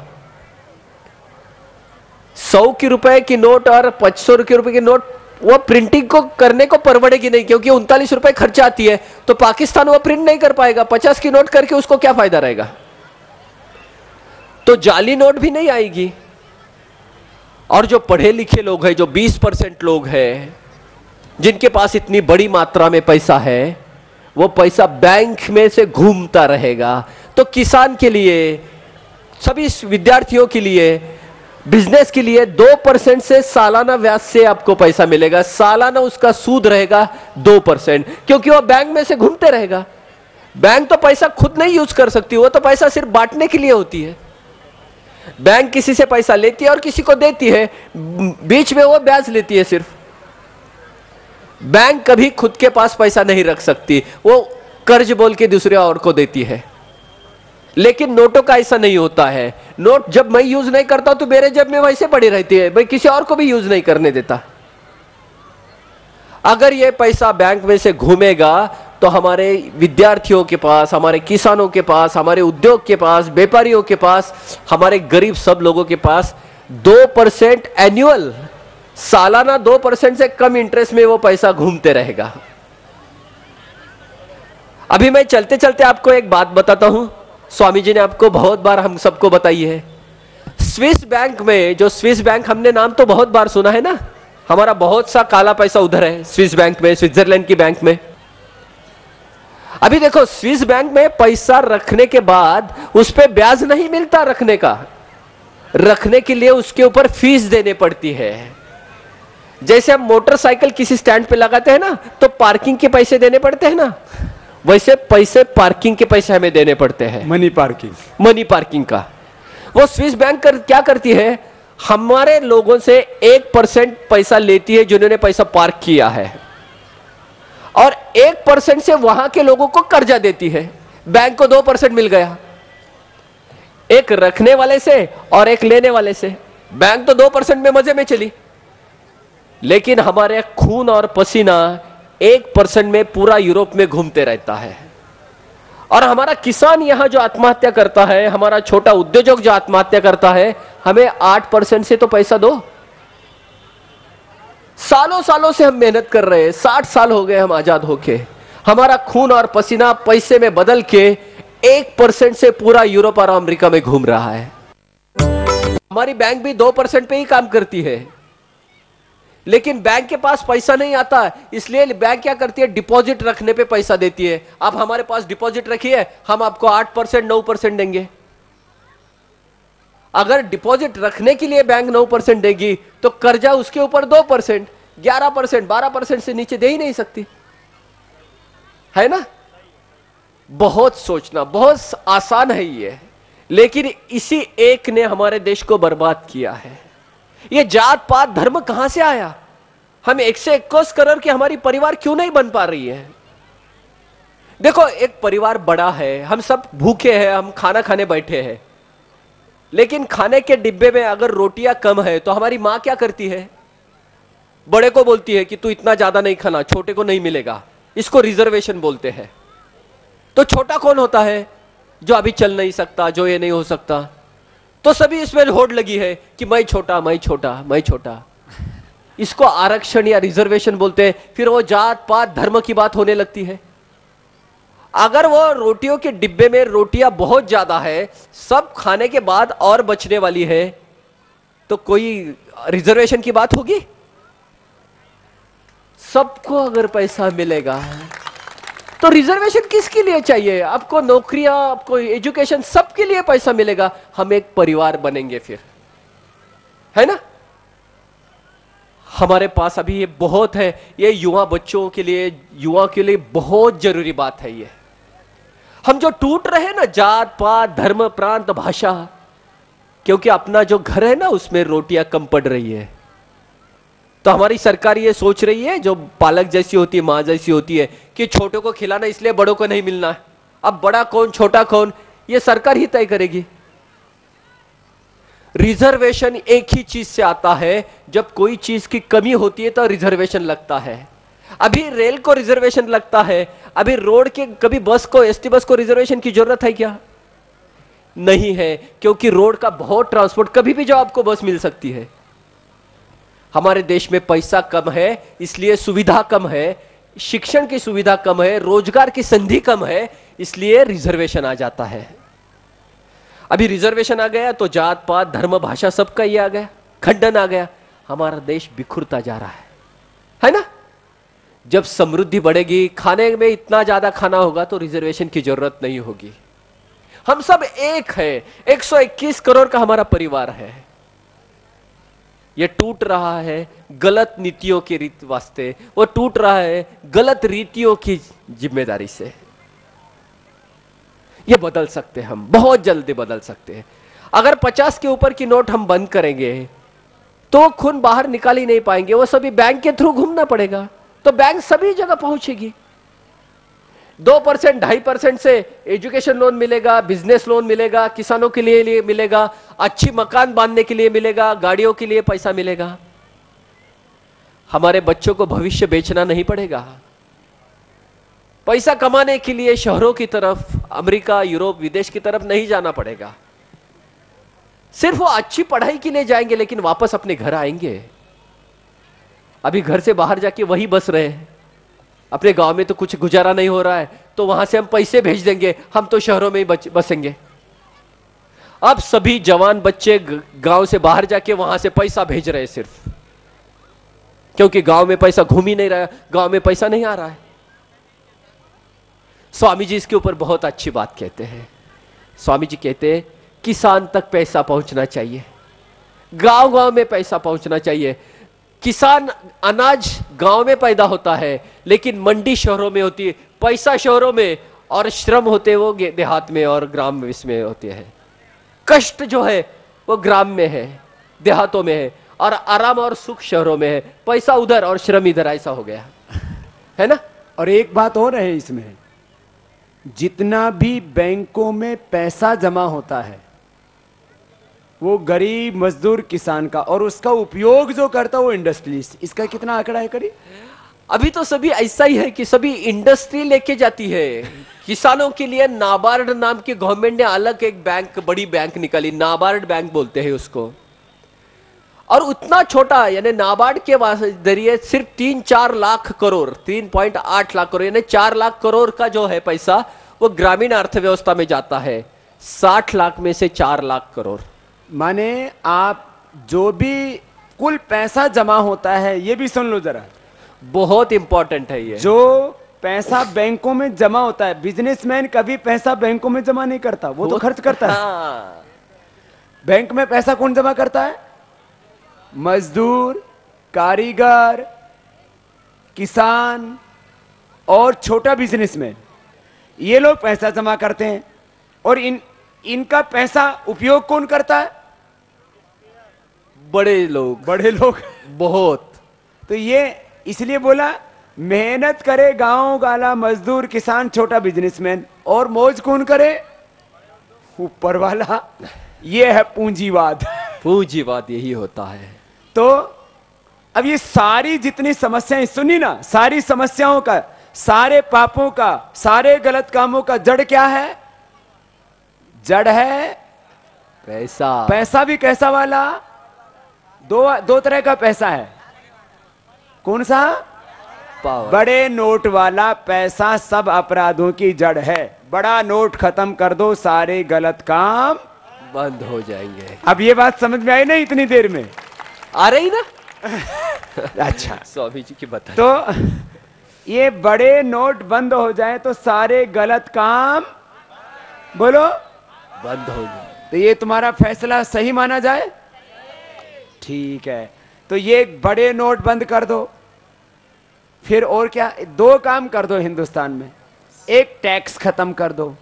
100 की रुपए की नोट और 500 के रुपए की नोट वो प्रिंटिंग को करने को परवड़ेगी नहीं, क्योंकि 39 रुपए खर्च आती है, तो पाकिस्तान वो प्रिंट नहीं कर पाएगा। 50 की नोट करके उसको क्या फायदा रहेगा? तो जाली नोट भी नहीं आएगी। और जो पढ़े लिखे लोग हैं, जो 20% लोग हैं जिनके पास इतनी बड़ी मात्रा में पैसा है, वो पैसा बैंक में से घूमता रहेगा। तो किसान के लिए, सभी विद्यार्थियों के लिए, बिजनेस के लिए 2% से सालाना ब्याज से आपको पैसा मिलेगा। सालाना उसका सूद रहेगा 2%, क्योंकि वो बैंक में से घूमते रहेगा। बैंक तो पैसा खुद नहीं यूज कर सकती, वो तो पैसा सिर्फ बांटने के लिए होती है। बैंक किसी से पैसा लेती है और किसी को देती है, बीच में वो ब्याज लेती है सिर्फ। बैंक कभी खुद के पास पैसा नहीं रख सकती, वो कर्ज बोल के दूसरे और को देती है। लेकिन नोटों का ऐसा नहीं होता है। नोट जब मैं यूज नहीं करता तो मेरे जेब में वैसे पड़ी रहती है, मैं किसी और को भी यूज नहीं करने देता। अगर ये पैसा बैंक में से घूमेगा तो हमारे विद्यार्थियों के पास, हमारे किसानों के पास, हमारे उद्योग के पास, व्यापारियों के पास, हमारे गरीब सब लोगों के पास 2% एनुअल, सालाना 2% से कम इंटरेस्ट में वो पैसा घूमते रहेगा। अभी मैं चलते चलते आपको एक बात बताता हूं, स्वामी जी ने आपको बहुत बार हम सबको बताई है। स्विस बैंक में, जो स्विस बैंक हमने नाम तो बहुत बार सुना है ना, हमारा बहुत सा काला पैसा उधर है स्विस बैंक में, स्विट्जरलैंड की बैंक में। अभी देखो, स्विस बैंक में पैसा रखने के बाद उस पर ब्याज नहीं मिलता रखने का, रखने के लिए उसके ऊपर फीस देने पड़ती है। जैसे हम मोटरसाइकिल किसी स्टैंड पे लगाते हैं ना, तो पार्किंग के पैसे देने पड़ते हैं ना, वैसे पैसे पार्किंग के पैसे हमें देने पड़ते हैं। मनी पार्किंग, मनी पार्किंग का। वो स्विस बैंक क्या करती है, हमारे लोगों से 1% पैसा लेती है जिन्होंने पैसा पार्क किया है, और 1% से वहां के लोगों को कर्जा देती है। बैंक को 2% मिल गया, एक रखने वाले से और एक लेने वाले से। बैंक तो 2% में मजे में चली, लेकिन हमारे खून और पसीना 1% में पूरा यूरोप में घूमते रहता है। और हमारा किसान यहां जो आत्महत्या करता है, हमारा छोटा उद्योजक जो आत्महत्या करता है, हमें 8% से तो पैसा दो। सालों सालों से हम मेहनत कर रहे हैं, 60 साल हो गए हम आजाद होके, हमारा खून और पसीना पैसे में बदल के 1% से पूरा यूरोप और अमेरिका में घूम रहा है। हमारी बैंक भी 2% पे ही काम करती है, लेकिन बैंक के पास पैसा नहीं आता, इसलिए बैंक क्या करती है, डिपॉजिट रखने पे पैसा देती है। आप हमारे पास डिपॉजिट रखिए, हम आपको 8% 9% देंगे। अगर डिपॉजिट रखने के लिए बैंक 9% देगी, तो कर्जा उसके ऊपर 2%, 11%, 12% से नीचे दे ही नहीं सकती, है ना। बहुत सोचना, बहुत आसान है ये, लेकिन इसी एक ने हमारे देश को बर्बाद किया है। ये जात पात धर्म कहां से आया? हम 121 करोड़ की हमारी परिवार क्यों नहीं बन पा रही है? देखो, एक परिवार बड़ा है, हम सब भूखे हैं, हम खाना खाने बैठे हैं, लेकिन खाने के डिब्बे में अगर रोटियां कम है तो हमारी मां क्या करती है, बड़े को बोलती है कि तू इतना ज्यादा नहीं खाना, छोटे को नहीं मिलेगा। इसको रिजर्वेशन बोलते हैं। तो छोटा कौन होता है? जो अभी चल नहीं सकता, जो ये नहीं हो सकता। तो सभी इसमें होड़ लगी है कि मैं छोटा, मैं छोटा, मैं छोटा। इसको आरक्षण या रिजर्वेशन बोलते हैं। फिर वो जात पात धर्म की बात होने लगती है। अगर वो रोटियों के डिब्बे में रोटियां बहुत ज्यादा है, सब खाने के बाद और बचने वाली है, तो कोई रिजर्वेशन की बात होगी? सबको अगर पैसा मिलेगा तो रिजर्वेशन किसके लिए चाहिए? आपको नौकरियां, आपको एजुकेशन, सबके लिए पैसा मिलेगा। हम एक परिवार बनेंगे फिर, है ना। हमारे पास अभी ये बहुत है, ये युवा बच्चों के लिए, युवा के लिए बहुत जरूरी बात है ये। हम जो टूट रहे हैं ना, जात पात धर्म प्रांत भाषा, क्योंकि अपना जो घर है ना उसमें रोटियां कम पड़ रही है। तो हमारी सरकार ये सोच रही है, जो पालक जैसी होती है, मां जैसी होती है, कि छोटों को खिलाना इसलिए बड़ों को नहीं मिलना है। अब बड़ा कौन छोटा कौन, ये सरकार ही तय करेगी। रिजर्वेशन एक ही चीज से आता है, जब कोई चीज की कमी होती है तो रिजर्वेशन लगता है। अभी रेल को रिजर्वेशन लगता है, अभी रोड के, कभी बस को, एसटी बस को रिजर्वेशन की जरूरत है क्या? नहीं है, क्योंकि रोड का बहुत ट्रांसपोर्ट, कभी भी जो आपको बस मिल सकती है। हमारे देश में पैसा कम है, इसलिए सुविधा कम है, शिक्षण की सुविधा कम है, रोजगार की संधि कम है, इसलिए रिजर्वेशन आ जाता है। अभी रिजर्वेशन आ गया तो जात पात धर्म भाषा सबका ही आ गया, खंडन आ गया, हमारा देश बिखरता जा रहा है ना। जब समृद्धि बढ़ेगी, खाने में इतना ज्यादा खाना होगा तो रिजर्वेशन की जरूरत नहीं होगी। हम सब एक है, 121 करोड़ का हमारा परिवार है। ये टूट रहा है गलत नीतियों के रीत वास्ते, वो टूट रहा है गलत रीतियों की जिम्मेदारी से। ये बदल सकते हैं, हम बहुत जल्दी बदल सकते हैं। अगर 50 के ऊपर की नोट हम बंद करेंगे तो खून बाहर निकाल ही नहीं पाएंगे, वो सभी बैंक के थ्रू घूमना पड़ेगा, तो बैंक सभी जगह पहुंचेगी। 2%, 2.5% से एजुकेशन लोन मिलेगा, बिजनेस लोन मिलेगा, किसानों के लिए मिलेगा, अच्छी मकान बांधने के लिए मिलेगा, गाड़ियों के लिए पैसा मिलेगा। हमारे बच्चों को भविष्य बेचना नहीं पड़ेगा। पैसा कमाने के लिए शहरों की तरफ, अमेरिका, यूरोप, विदेश की तरफ नहीं जाना पड़ेगा। सिर्फ वो अच्छी पढ़ाई के लिए जाएंगे, लेकिन वापस अपने घर आएंगे। अभी घर से बाहर जाके वही बस रहे हैं, अपने गांव में तो कुछ गुजारा नहीं हो रहा है, तो वहां से हम पैसे भेज देंगे, हम तो शहरों में ही बसेंगे। अब सभी जवान बच्चे गांव से बाहर जाके वहां से पैसा भेज रहे हैं, सिर्फ क्योंकि गांव में पैसा घूम ही नहीं रहा, गांव में पैसा नहीं आ रहा है। स्वामी जी इसके ऊपर बहुत अच्छी बात कहते हैं। स्वामी जी कहते हैं किसान तक पैसा पहुंचना चाहिए, गांव गांव में पैसा पहुंचना चाहिए। किसान अनाज गांव में पैदा होता है, लेकिन मंडी शहरों में होती है। पैसा शहरों में और श्रम होते वो देहात में और ग्राम में इसमें होते हैं। कष्ट जो है वो ग्राम में है, देहातों में है, और आराम और सुख शहरों में है। पैसा उधर और श्रम इधर, ऐसा हो गया है ना। और एक बात और है इसमें, जितना भी बैंकों में पैसा जमा होता है वो गरीब मजदूर किसान का, और उसका उपयोग जो करता है वो इंडस्ट्रीज। इसका कितना आंकड़ा है करीब? अभी तो सभी ऐसा ही है कि सभी इंडस्ट्री लेके जाती है। किसानों के लिए नाबार्ड नाम की गवर्नमेंट ने अलग एक बैंक, बड़ी बैंक निकाली, नाबार्ड बैंक बोलते हैं उसको। और उतना छोटा, यानी नाबार्ड के जरिए सिर्फ 3-4 लाख करोड़, 3.8 लाख करोड़, यानी 4 लाख करोड़ का जो है पैसा वो ग्रामीण अर्थव्यवस्था में जाता है। 60 लाख में से 4 लाख करोड़, माने आप जो भी कुल पैसा जमा होता है, ये भी सुन लो जरा, बहुत इंपॉर्टेंट है ये। जो पैसा बैंकों में जमा होता है, बिजनेसमैन कभी पैसा बैंकों में जमा नहीं करता, वो तो खर्च करता है। हाँ। बैंक में पैसा कौन जमा करता है? मजदूर, कारीगर, किसान और छोटा बिजनेसमैन, ये लोग पैसा जमा करते हैं। और इनका पैसा उपयोग कौन करता है? बड़े लोग, बड़े लोग बहुत। तो ये इसलिए बोला, मेहनत करे गांव वाला मजदूर, किसान, छोटा बिजनेसमैन, और मौज कौन करे? ऊपर वाला। ये है पूंजीवाद। पूंजीवाद यही होता है। तो अब ये सारी जितनी समस्याएं सुनी ना, सारी समस्याओं का, सारे पापों का, सारे गलत कामों का जड़ क्या है? जड़ है पैसा। पैसा भी कैसा वाला? दो तरह का पैसा है। कौन सा? पावर। बड़े नोट वाला पैसा सब अपराधों की जड़ है। बड़ा नोट खत्म कर दो, सारे गलत काम बंद हो जाएंगे। अब ये बात समझ में आई ना इतनी देर में? आ रही ना? अच्छा, स्वामी जी की बता। तो ये बड़े नोट बंद हो जाए तो सारे गलत काम, बोलो, बंद हो गए। तो ये तुम्हारा फैसला सही माना जाए? ठीक है, तो ये बड़े नोट बंद कर दो। फिर और क्या? 2 काम कर दो हिंदुस्तान में। एक, टैक्स खत्म कर दो।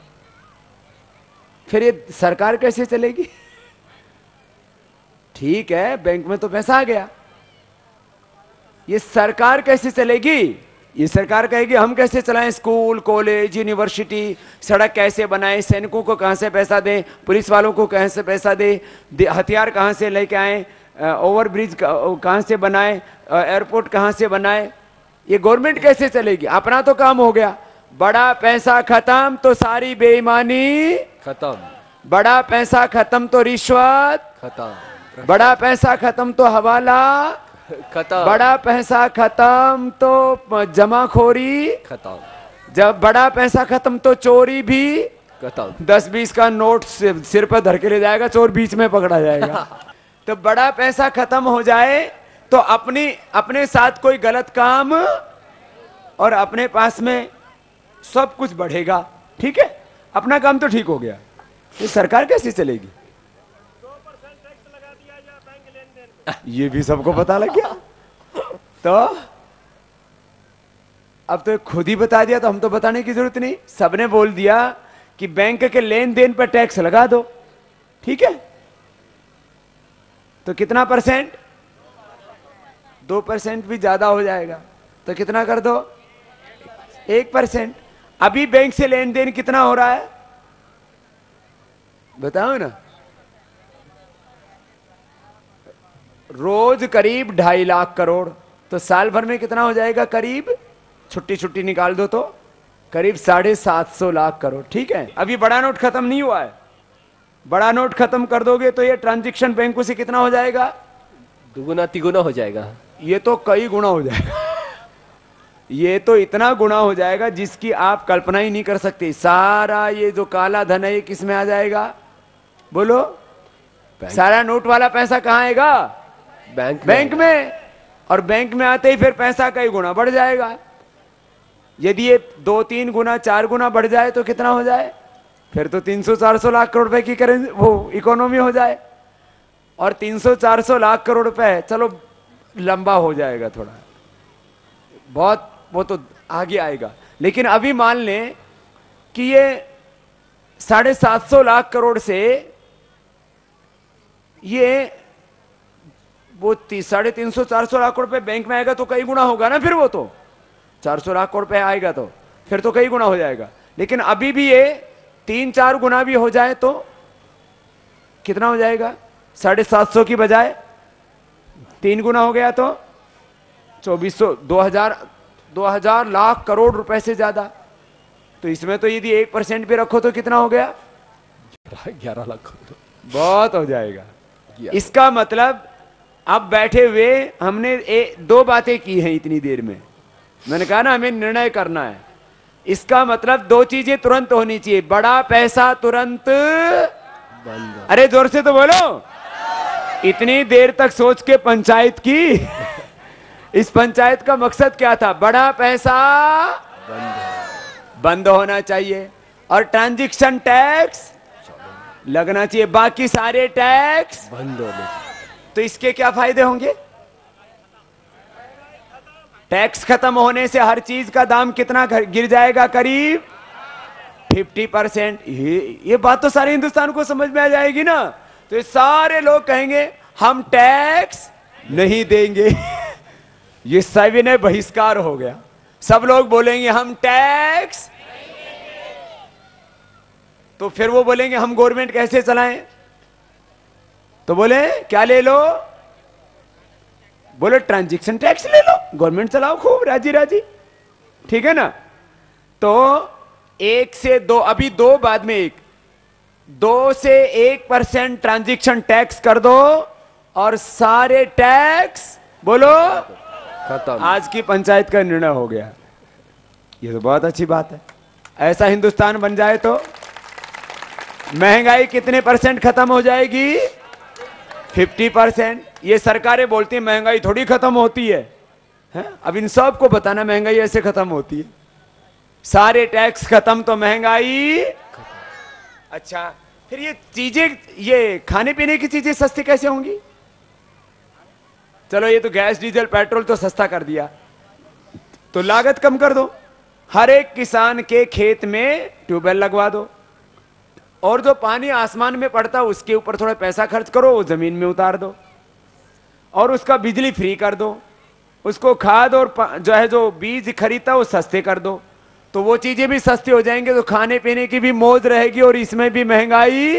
फिर ये सरकार कैसे चलेगी? ठीक है, बैंक में तो पैसा आ गया, ये सरकार कैसे चलेगी? ये सरकार कहेगी हम कैसे चलाएं स्कूल, कॉलेज, यूनिवर्सिटी, सड़क कैसे बनाएं, सैनिकों को कहां से पैसा दें, पुलिस वालों को कहां से पैसा दें, हथियार कहां से लेके आए, ओवरब्रिज कहां से बनाए, एयरपोर्ट कहां से बनाए। ये गवर्नमेंट कैसे चलेगी? अपना तो काम हो गया, बड़ा पैसा खत्म तो सारी बेईमानी खत्म, बड़ा पैसा खत्म तो रिश्वत खत्म, बड़ा पैसा खत्म तो हवाला खत्म, बड़ा पैसा खत्म तो जमाखोरी खत्म, जब बड़ा पैसा खत्म तो चोरी भी खत्म। 10-20 का नोट सिर पर धर के ले जाएगा चोर, बीच में पकड़ा जाएगा। तो बड़ा पैसा खत्म हो जाए तो अपने साथ कोई गलत काम, और अपने पास में सब कुछ बढ़ेगा। ठीक है, अपना काम तो ठीक हो गया, ये सरकार कैसे चलेगी? 2% टैक्स लगा दिया जाए बैंक लेन देन। ये भी सबको पता लग गया। तो अब तो खुद ही बता दिया, तो हम तो बताने की जरूरत नहीं, सबने बोल दिया कि बैंक के लेन देन पर टैक्स लगा दो। ठीक है, तो कितना परसेंट? 2% भी ज्यादा हो जाएगा, तो कितना कर दो? 1%। अभी बैंक से लेन देन कितना हो रहा है बताओ ना? रोज करीब 2.5 लाख करोड़, तो साल भर में कितना हो जाएगा? करीब, छुट्टी छुट्टी निकाल दो तो करीब 750 लाख करोड़। ठीक है, अभी बड़ा नोट खत्म नहीं हुआ है, बड़ा नोट खत्म कर दोगे तो ये ट्रांजैक्शन बैंकों से कितना हो जाएगा? दुगुना तिगुना हो जाएगा। ये तो कई गुना हो जाएगा। ये तो इतना गुना हो जाएगा जिसकी आप कल्पना ही नहीं कर सकते। सारा ये जो काला धन है ये किस में आ जाएगा? बोलो, सारा नोट वाला पैसा कहाँ आएगा? बैंक में। और बैंक में आते ही फिर पैसा कई गुना बढ़ जाएगा। यदि ये 2-3 गुना 4 गुना बढ़ जाए तो कितना हो जाए? फिर तो 300-400 लाख करोड़ रुपए की करेंसी, वो इकोनॉमी हो जाए। और 300-400 लाख करोड़ रुपए, चलो लंबा हो जाएगा थोड़ा, बहुत वो तो आगे आएगा। लेकिन अभी मान लें कि ये 750 लाख करोड़ से ये वो 350-400 लाख करोड़ रुपए बैंक में आएगा तो कई गुना होगा ना, फिर वो तो 400 लाख करोड़ रुपए आएगा तो फिर तो कई गुना हो जाएगा। लेकिन अभी भी ये 3-4 गुना भी हो जाए तो कितना हो जाएगा? 750 की बजाय 3 गुना हो गया तो 2400, 2000 लाख करोड़ रुपए से ज्यादा। तो इसमें तो यदि 1% भी रखो तो कितना हो गया? 11 लाख करोड़, बहुत हो जाएगा। इसका मतलब अब बैठे हुए हमने 2 बातें की हैं इतनी देर में। मैंने कहा ना हमें निर्णय करना है। इसका मतलब 2 चीजें तुरंत होनी चाहिए, बड़ा पैसा तुरंत बंद। अरे जोर से तो बोलो। इतनी देर तक सोच के पंचायत की इस पंचायत का मकसद क्या था? बड़ा पैसा बंद होना चाहिए और ट्रांजैक्शन टैक्स लगना चाहिए, बाकी सारे टैक्स बंद होने। तो इसके क्या फायदे होंगे? टैक्स खत्म होने से हर चीज का दाम कितना गिर जाएगा? करीब 50%। ये बात तो सारे हिंदुस्तान को समझ में आ जाएगी ना। तो ये सारे लोग कहेंगे हम टैक्स नहीं देंगे ये सविनय बहिष्कार हो गया। सब लोग बोलेंगे हम टैक्स, तो फिर वो बोलेंगे हम गवर्नमेंट कैसे चलाएं? तो बोले क्या ले लो? बोले ट्रांजैक्शन टैक्स ले लो, गवर्नमेंट चलाओ खूब राजी राजी, ठीक है ना। तो 1 से 2, अभी 2 बाद में 1, 2 से 1% ट्रांजैक्शन टैक्स कर दो और सारे टैक्स बोलो खत्म। आज की पंचायत का निर्णय हो गया। ये तो बहुत अच्छी बात है। ऐसा हिंदुस्तान बन जाए तो महंगाई कितने % खत्म हो जाएगी? 50%। ये सरकारें बोलती हैं महंगाई थोड़ी खत्म होती है, हैं? अब इन सब को बताना महंगाई ऐसे खत्म होती है। सारे टैक्स खत्म तो महंगाई। अच्छा फिर ये चीजें, ये खाने पीने की चीजें सस्ती कैसे होंगी? चलो ये तो गैस डीजल पेट्रोल तो सस्ता कर दिया, तो लागत कम कर दो। हर एक किसान के खेत में ट्यूबवेल लगवा दो और जो पानी आसमान में पड़ता उसके ऊपर थोड़ा पैसा खर्च करो, वो जमीन में उतार दो और उसका बिजली फ्री कर दो। उसको खाद और जो बीज खरीदता वो सस्ते कर दो, तो वो चीजें भी सस्ती हो जाएंगे, तो खाने पीने की भी मौज रहेगी और इसमें भी महंगाई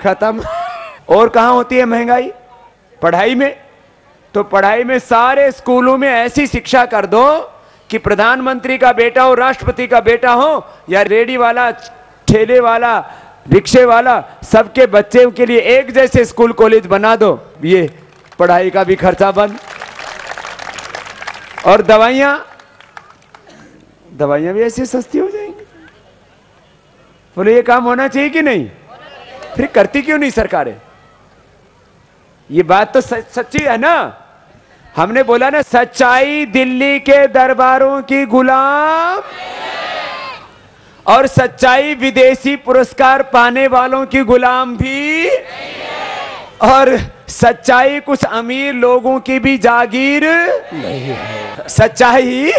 खत्म। और कहां होती है महंगाई? पढ़ाई में। तो पढ़ाई में सारे स्कूलों में ऐसी शिक्षा कर दो कि प्रधानमंत्री का बेटा हो, राष्ट्रपति का बेटा हो या रेडी वाला, ठेले वाला, रिक्शे वाला, सबके बच्चे के लिए एक जैसे स्कूल कॉलेज बना दो। ये पढ़ाई का भी खर्चा बंद। और दवाइयां भी ऐसी सस्ती हो जाएंगी। बोले ये काम होना चाहिए कि नहीं? फिर करती क्यों नहीं सरकारें? ये बात तो सच्ची है ना। हमने बोला ना सच्चाई दिल्ली के दरबारों की गुलाम और सच्चाई विदेशी पुरस्कार पाने वालों की गुलाम भी, और सच्चाई कुछ अमीर लोगों की भी जागीर नहीं है। सच्चाई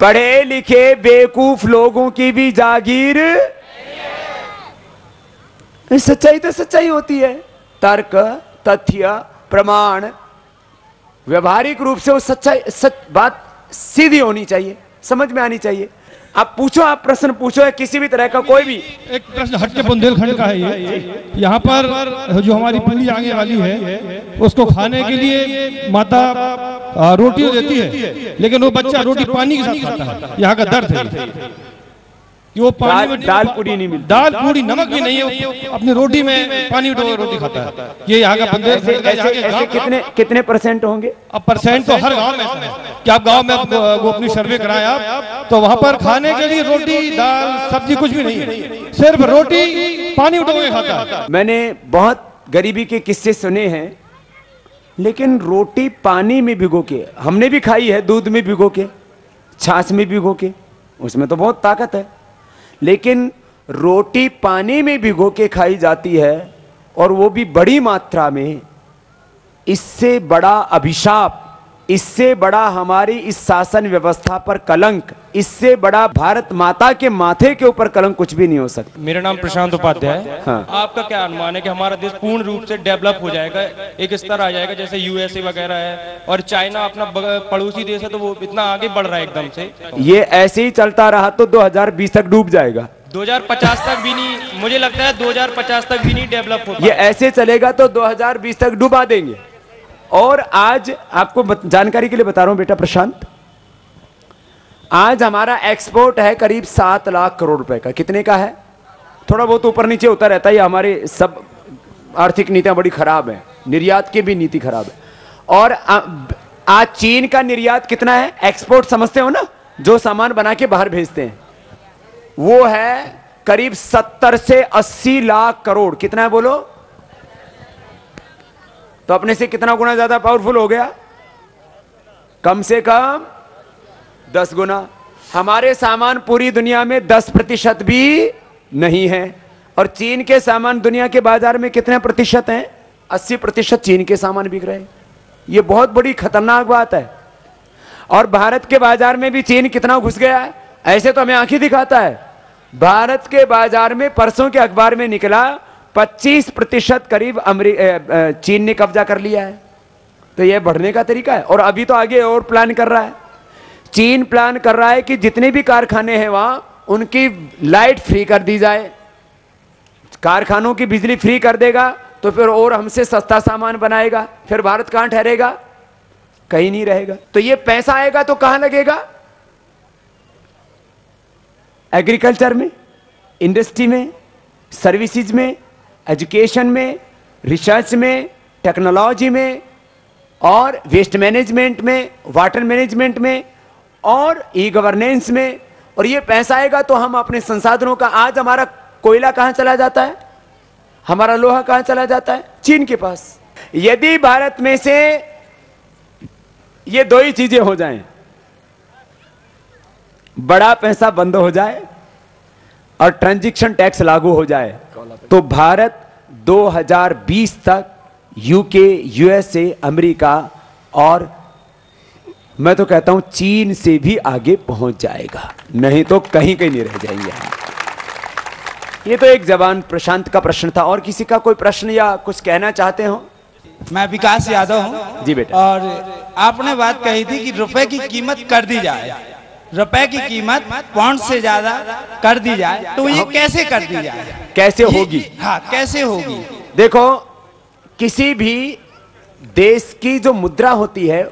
पढ़े लिखे बेवकूफ लोगों की भी जागीर। सच्चाई तो सच्चाई होती है, तर्क, तथ्य, प्रमाण, व्यवहारिक रूप से वो सच्चाई, बात सीधी होनी चाहिए, समझ में आनी चाहिए। आप पूछो, आप प्रश्न पूछो है किसी भी तरह का, कोई भी एक प्रश्न हटके बुंदेलखंड का है। ये यहाँ पर जो हमारी पीढ़ी आगे वाली है उसको खाने के लिए माता रोटी देती है, लेकिन वो बच्चा रोटी पानी के साथ खाता है। यहाँ का दर्द है कि वो पानी में दाल पूरी नहीं मिलती, दाल पूरी नमक भी नहीं है, अपनी रोटी में पानी डोल रोटी खाता है। ये यहाँ का बुंदेलखंड। ऐसे कितने % होंगे? अब % तो हर गांव में है कि आप गांव में वो अपनी सर्वे कराया आप, तो वहां पर खाने के लिए रोटी दाल सब्जी कुछ भी नहीं है, सिर्फ रोटी पानी उठो के खाता है। मैंने बहुत गरीबी के किस्से सुने हैं, लेकिन रोटी पानी में भिगो के हमने भी खाई है, दूध में भिगो के, छाछ में भिगो के, उसमें तो बहुत ताकत है। लेकिन रोटी पानी में भिगो के खाई जाती है और वो भी बड़ी मात्रा में, इससे बड़ा अभिशाप, इससे बड़ा हमारी इस शासन व्यवस्था पर कलंक, इससे बड़ा भारत माता के माथे के ऊपर कलंक कुछ भी नहीं हो सकता। मेरा नाम प्रशांत उपाध्याय है। हाँ। आपका क्या अनुमान है कि हमारा देश पूर्ण रूप से डेवलप हो जाएगा, एक स्तर आ जाएगा जैसे यूएसए वगैरह है, और चाइना अपना पड़ोसी देश है तो वो इतना आगे बढ़ रहा है एकदम से? ये ऐसे ही चलता रहा तो 2020 तक डूब जाएगा। 2050 तक भी नहीं, मुझे लगता है 2050 तक भी नहीं डेवलप हो ये ऐसे चलेगा तो 2020 तक डुबा देंगे। और आज आपको जानकारी के लिए बता रहा हूं बेटा प्रशांत, आज हमारा एक्सपोर्ट है करीब 7 लाख करोड़ रुपए का। कितने का है? थोड़ा बहुत ऊपर नीचे होता रहता है, हमारे सब आर्थिक नीतियां बड़ी खराब है, निर्यात की भी नीति खराब है। और आज चीन का निर्यात कितना है? एक्सपोर्ट समझते हो ना, जो सामान बना के बाहर भेजते हैं, वो है करीब 70 से 80 लाख करोड़। कितना है बोलो? तो अपने से कितना गुना ज्यादा पावरफुल हो गया? कम से कम 10 गुना। हमारे सामान पूरी दुनिया में 10% भी नहीं है, और चीन के सामान दुनिया के बाजार में कितने प्रतिशत हैं? 80% चीन के सामान बिक रहे हैं। यह बहुत बड़ी खतरनाक बात है। और भारत के बाजार में भी चीन कितना घुस गया है, ऐसे तो हमें आंखें दिखाता है। भारत के बाजार में परसों के अखबार में निकला 25% करीब चीन ने कब्जा कर लिया है। तो यह बढ़ने का तरीका है, और अभी तो आगे और प्लान कर रहा है। चीन प्लान कर रहा है कि जितने भी कारखाने हैं वहां उनकी लाइट फ्री कर दी जाए। कारखानों की बिजली फ्री कर देगा तो फिर और हमसे सस्ता सामान बनाएगा, फिर भारत कहां ठहरेगा? कहीं नहीं रहेगा। तो ये पैसा आएगा तो कहां लगेगा? एग्रीकल्चर में, इंडस्ट्री में, सर्विसेज में, एजुकेशन में, रिसर्च में, टेक्नोलॉजी में, और वेस्ट मैनेजमेंट में, वाटर मैनेजमेंट में, और ई गवर्नेंस में। और ये पैसा आएगा तो हम अपने संसाधनों का, आज हमारा कोयला कहां चला जाता है, हमारा लोहा कहां चला जाता है? चीन के पास। यदि भारत में से ये दो ही चीजें हो जाएं, बड़ा पैसा बंद हो जाए और ट्रांजैक्शन टैक्स लागू हो जाए, तो भारत 2020 तक यूके, यूएसए, अमेरिका और मैं तो कहता हूं चीन से भी आगे पहुंच जाएगा, नहीं तो कहीं कहीं नहीं रह जाएंगे। ये तो एक जवान प्रशांत का प्रश्न था। और किसी का कोई प्रश्न या कुछ कहना चाहते हो? मैं विकास यादव हूँ। जी बेटा। और आपने बात कही थी कि रुपए की कीमत कर दी जाए, रुपए की कीमत पाउंड से ज्यादा कर दी जाए, तो ये कैसे कर दी जाए? कैसे होगी? हाँ, कैसे होगी? देखो, किसी भी देश की जो मुद्रा होती है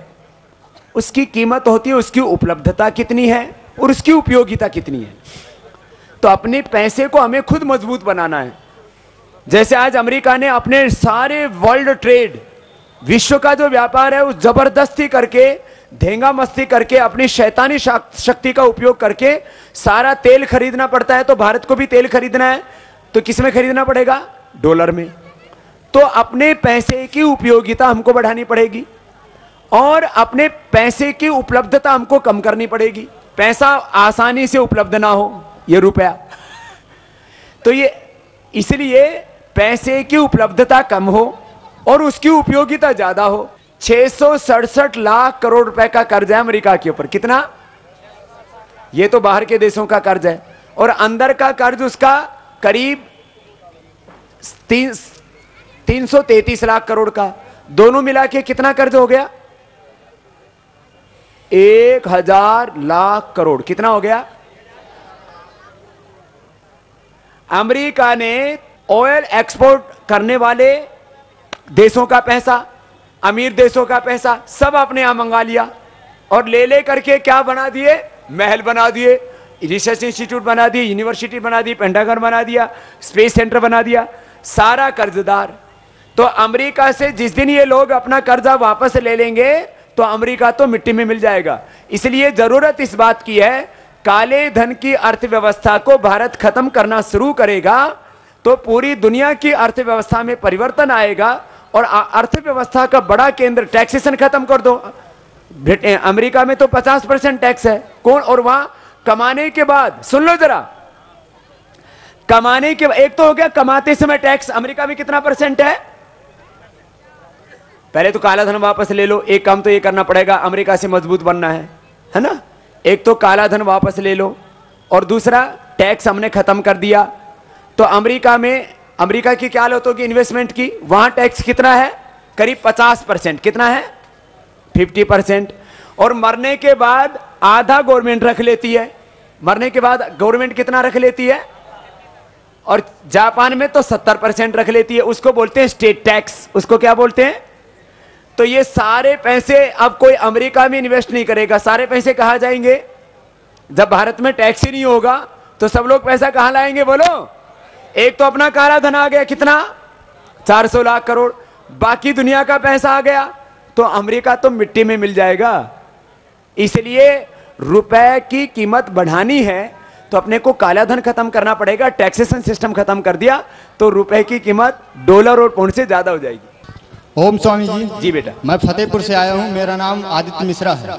उसकी कीमत होती है उसकी उपलब्धता कितनी है और उसकी उपयोगिता कितनी है। तो अपने पैसे को हमें खुद मजबूत बनाना है। जैसे आज अमेरिका ने अपने सारे वर्ल्ड ट्रेड, विश्व का जो व्यापार है, उस जबरदस्ती करके, धेंगा मस्ती करके, अपनी शैतानी शक्ति का उपयोग करके सारा तेल खरीदना पड़ता है। तो भारत को भी तेल खरीदना है तो किस में खरीदना पड़ेगा? डॉलर में। तो अपने पैसे की उपयोगिता हमको बढ़ानी पड़ेगी और अपने पैसे की उपलब्धता हमको कम करनी पड़ेगी। पैसा आसानी से उपलब्ध ना हो, ये रुपया, तो ये इसलिए पैसे की उपलब्धता कम हो और उसकी उपयोगिता ज्यादा हो। 667 लाख करोड़ रुपए का कर्ज है अमेरिका के ऊपर। कितना? ये तो बाहर के देशों का कर्ज है, और अंदर का कर्ज उसका करीब 333 लाख करोड़ का। दोनों मिला के कितना कर्ज हो गया? 1000 लाख करोड़। कितना हो गया? अमेरिका ने ऑयल एक्सपोर्ट करने वाले देशों का पैसा, अमीर देशों का पैसा सब अपने यहां मंगा लिया और ले करके क्या बना दिए? महल बना दिए, रिसर्च इंस्टीट्यूट बना दिए, यूनिवर्सिटी बना दी, पेंटागन बना दिया, स्पेस सेंटर बना दिया, सारा कर्जदार। तो अमेरिका से जिस दिन ये लोग अपना कर्जा वापस ले लेंगे तो अमेरिका तो मिट्टी में मिल जाएगा। इसलिए जरूरत इस बात की है, काले धन की अर्थव्यवस्था को भारत खत्म करना शुरू करेगा तो पूरी दुनिया की अर्थव्यवस्था में परिवर्तन आएगा। और अर्थव्यवस्था का बड़ा केंद्र, टैक्सेशन खत्म कर दो। अमेरिका में तो 50% टैक्स है। कौन? और वहां कमाने के बाद, सुन लो जरा, कमाने के एक तो हो गया कमाते समय टैक्स। अमेरिका में कितना % है? पहले तो काला धन वापस ले लो, एक काम तो ये करना पड़ेगा, अमेरिका से मजबूत बनना है ना। एक तो काला धन वापस ले लो और दूसरा टैक्स हमने खत्म कर दिया। तो अमेरिका की क्या हालत होगी इन्वेस्टमेंट की? वहां टैक्स कितना है? करीब 50%। कितना है? 50%। और मरने के बाद आधा गवर्नमेंट रख लेती है। मरने के बाद गवर्नमेंट कितना रख लेती है? और जापान में तो 70% रख लेती है। उसको बोलते हैं स्टेट टैक्स। उसको क्या बोलते हैं? तो ये सारे पैसे अब कोई अमेरिका में इन्वेस्ट नहीं करेगा। सारे पैसे कहां जाएंगे? जब भारत में टैक्स ही नहीं होगा तो सब लोग पैसा कहां लाएंगे बोलो? एक तो अपना काला धन आ गया, कितना? 400 लाख करोड़। बाकी दुनिया का पैसा आ गया तो अमेरिका तो मिट्टी में मिल जाएगा। इसलिए रुपए की कीमत बढ़ानी है तो अपने को काला धन खत्म करना पड़ेगा। टैक्सेशन सिस्टम खत्म कर दिया तो रुपए की कीमत डॉलर और पाउंड से ज्यादा हो जाएगी। ओम स्वामी जी। जी बेटा। मैं फतेहपुर से आया हूँ, मेरा नाम आदित्य मिश्रा है।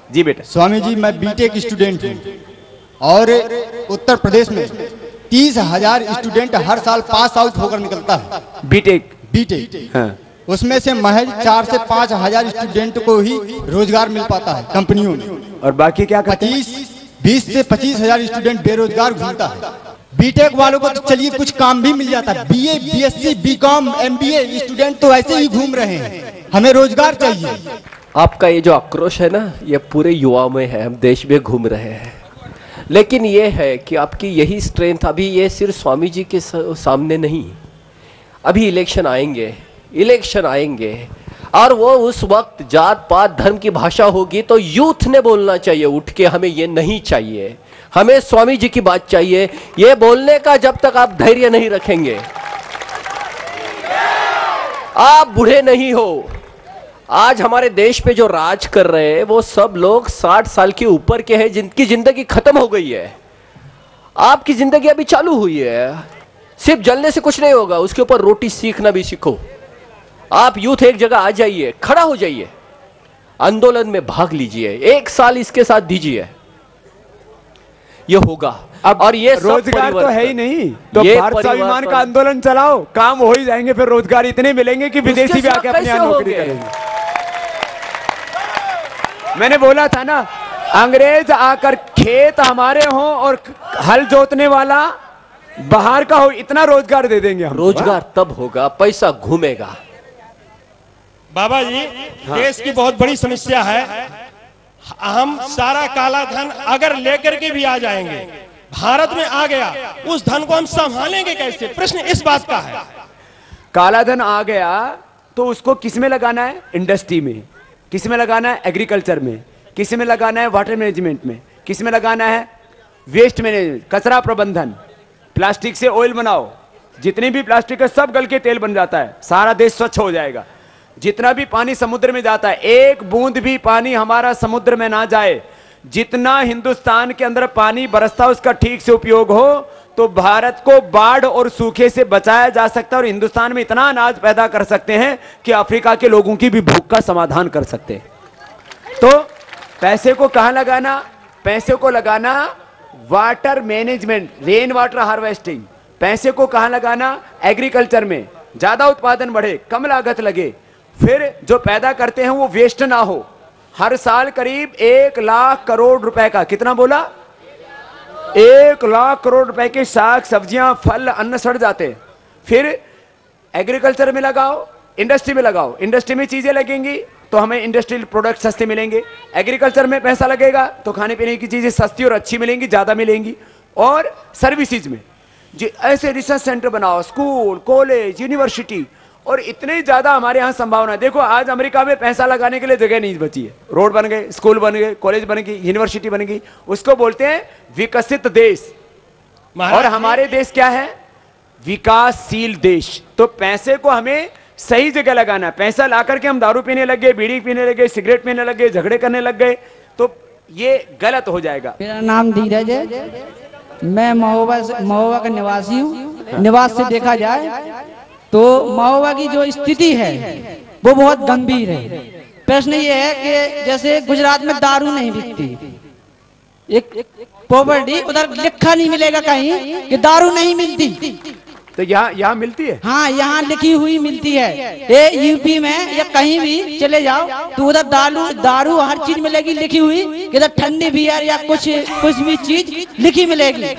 जी बेटा। स्वामी जी मैं बीटेक स्टूडेंट हूँ और उत्तर प्रदेश में 30,000 स्टूडेंट हर साल पास आउट होकर निकलता है। बीटेक। हाँ। उसमें से महज 4 से 5,000 स्टूडेंट को ही रोजगार मिल पाता है कंपनियों में, और बाकी क्या करते हैं? 20 से 25,000 स्टूडेंट बेरोजगार घूमता है। बीटेक वालों को तो चलिए कुछ काम भी मिल जाता है, BA, BSc, BCom, MBA student तो ऐसे ही घूम रहे हैं। हमें रोजगार चाहिए। आपका ये जो आक्रोश है ना, ये पूरे युवाओं में है। हम देश में घूम रहे हैं, लेकिन ये है कि आपकी यही स्ट्रेंथ अभी ये सिर्फ स्वामी जी के सामने नहीं, अभी इलेक्शन आएंगे और वो उस वक्त जात पात धर्म की भाषा होगी तो यूथ ने बोलना चाहिए उठ के, हमें ये नहीं चाहिए, हमें स्वामी जी की बात चाहिए। ये बोलने का जब तक आप धैर्य नहीं रखेंगे, आप बूढ़े नहीं हो। आज हमारे देश पे जो राज कर रहे हैं वो सब लोग 60 साल के ऊपर के हैं, जिनकी जिंदगी खत्म हो गई है। आपकी जिंदगी अभी चालू हुई है। सिर्फ जलने से कुछ नहीं होगा, उसके ऊपर रोटी सीखना भी सीखो। आप यूथ एक जगह आ जाइए, खड़ा हो जाइए, आंदोलन में भाग लीजिए, 1 साल इसके साथ दीजिए, ये होगा। अब और ये रोजगार तो है ही नहीं, तो भारत स्वाभिमान का आंदोलन चलाओ, काम हो ही जाएंगे। फिर रोजगार इतने मिलेंगे कि विदेशी भी आके अपने यहाँ नौकरी करेंगे। मैंने बोला था ना, अंग्रेज आकर खेत हमारे हों और हल जोतने वाला बाहर का हो, इतना रोजगार दे देंगे हम। रोजगार तब होगा, पैसा घूमेगा। बाबा जी, देश की बहुत बड़ी समस्या है। हम सारा काला धन अगर लेकर के भी आ जाएंगे, भारत में आ गया, उस धन को हम संभालेंगे कैसे? प्रश्न इस बात का है। काला धन आ गया तो उसको किस में लगाना है? इंडस्ट्री में। किस में लगाना है? एग्रीकल्चर में। किस में लगाना है? वाटर मैनेजमेंट में। किस में लगाना है? वेस्ट मैनेजमेंट, कचरा प्रबंधन। प्लास्टिक से ऑयल बनाओ, जितनी भी प्लास्टिक है सब गल के तेल बन जाता है, सारा देश स्वच्छ हो जाएगा। जितना भी पानी समुद्र में जाता है, एक बूंद भी पानी हमारा समुद्र में ना जाए। जितना हिंदुस्तान के अंदर पानी बरसता उसका ठीक से उपयोग हो तो भारत को बाढ़ और सूखे से बचाया जा सकता है और हिंदुस्तान में इतना अनाज पैदा कर सकते हैं कि अफ्रीका के लोगों की भी भूख का समाधान कर सकते हैं। तो पैसे को कहां लगाना? पैसे को लगाना water management, rain water harvesting. पैसे को कहां लगाना? एग्रीकल्चर में, ज्यादा उत्पादन बढ़े, कम लागत लगे, फिर जो पैदा करते हैं वो वेस्ट ना हो। हर साल करीब 1 लाख करोड़ रुपए का, कितना बोला? 1 लाख करोड़ रुपए के साग सब्जियां फल अन्न सड़ जाते हैं। फिर एग्रीकल्चर में लगाओ, इंडस्ट्री में लगाओ। इंडस्ट्री में चीजें लगेंगी तो हमें इंडस्ट्रियल प्रोडक्ट सस्ते मिलेंगे। एग्रीकल्चर में पैसा लगेगा तो खाने पीने की चीजें सस्ती और अच्छी मिलेंगी, ज्यादा मिलेंगी। और सर्विसेज में जी ऐसे रिसर्च सेंटर बनाओ, स्कूल, कॉलेज, यूनिवर्सिटी, और इतने ज्यादा हमारे यहाँ संभावना। देखो आज अमेरिका में पैसा लगाने के लिए जगह नहीं बची है। रोड बन गए, स्कूल बन गए, कॉलेज बन गई, यूनिवर्सिटी बन गई। उसको बोलते हैं विकसित देश। और हमारे देश क्या है? विकासशील देश। तो पैसे को हमें सही जगह लगाना है। पैसा ला करके हम दारू पीने लग गए, बीड़ी पीने लग गए, सिगरेट पीने लग गए, झगड़े करने लग गए तो ये गलत हो जाएगा। मेरा नाम धीरज है, मैं महोबा का निवासी हूँ। निवास से देखा जाए तो महोबा की जो स्थिति है वो बहुत गंभीर है। प्रश्न ये है कि जैसे गुजरात में दारू नहीं बिकती, एक पॉवर्टी, उधर लिखा नहीं मिलेगा कहीं कि दारू नहीं मिलती। तो यहाँ मिलती है? हाँ, यहाँ लिखी हुई मिलती है। ये यूपी में या कहीं भी चले जाओ तो उधर दारू हर चीज मिलेगी लिखी हुई, इधर ठंडी बियर या कुछ भी चीज लिखी मिलेगी।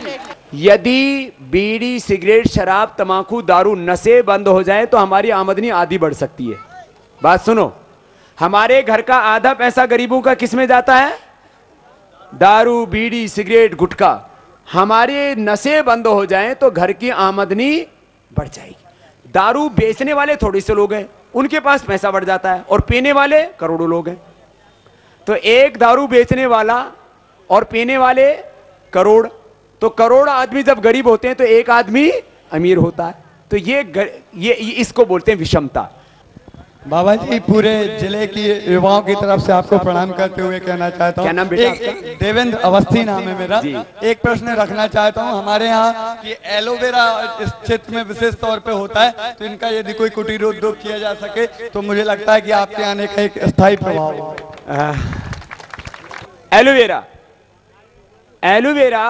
यदि बीड़ी, सिगरेट, शराब, तंबाकू, दारू, नशे बंद हो जाए तो हमारी आमदनी आधी बढ़ सकती है। बात सुनो, हमारे घर का आधा पैसा गरीबों का किस में जाता है? दारू, बीड़ी, सिगरेट, गुटखा। हमारे नशे बंद हो जाएं तो घर की आमदनी बढ़ जाएगी। दारू बेचने वाले थोड़े से लोग हैं, उनके पास पैसा बढ़ जाता है, और पीने वाले करोड़ों लोग हैं। तो एक दारू बेचने वाला और पीने वाले करोड़, तो करोड़ आदमी जब गरीब होते हैं तो एक आदमी अमीर होता है। तो ये इसको बोलते हैं विषमता। बाबा जी, पूरे जिले की युवाओं की तरफ से आपको प्रणाम करते हुए कहना चाहता हूँ। क्या नाम बेटा आपका? देवेंद्र अवस्थी नाम है मेरा। एक प्रश्न रखना चाहता हूँ। हमारे यहाँ ये एलोवेरा इस क्षेत्र में विशेष तौर पे होता है, तो इनका यदि कोई कुटीर उद्योग किया जा सके तो मुझे लगता है कि आपके आने का एक स्थायी प्रभाव होगा। एलोवेरा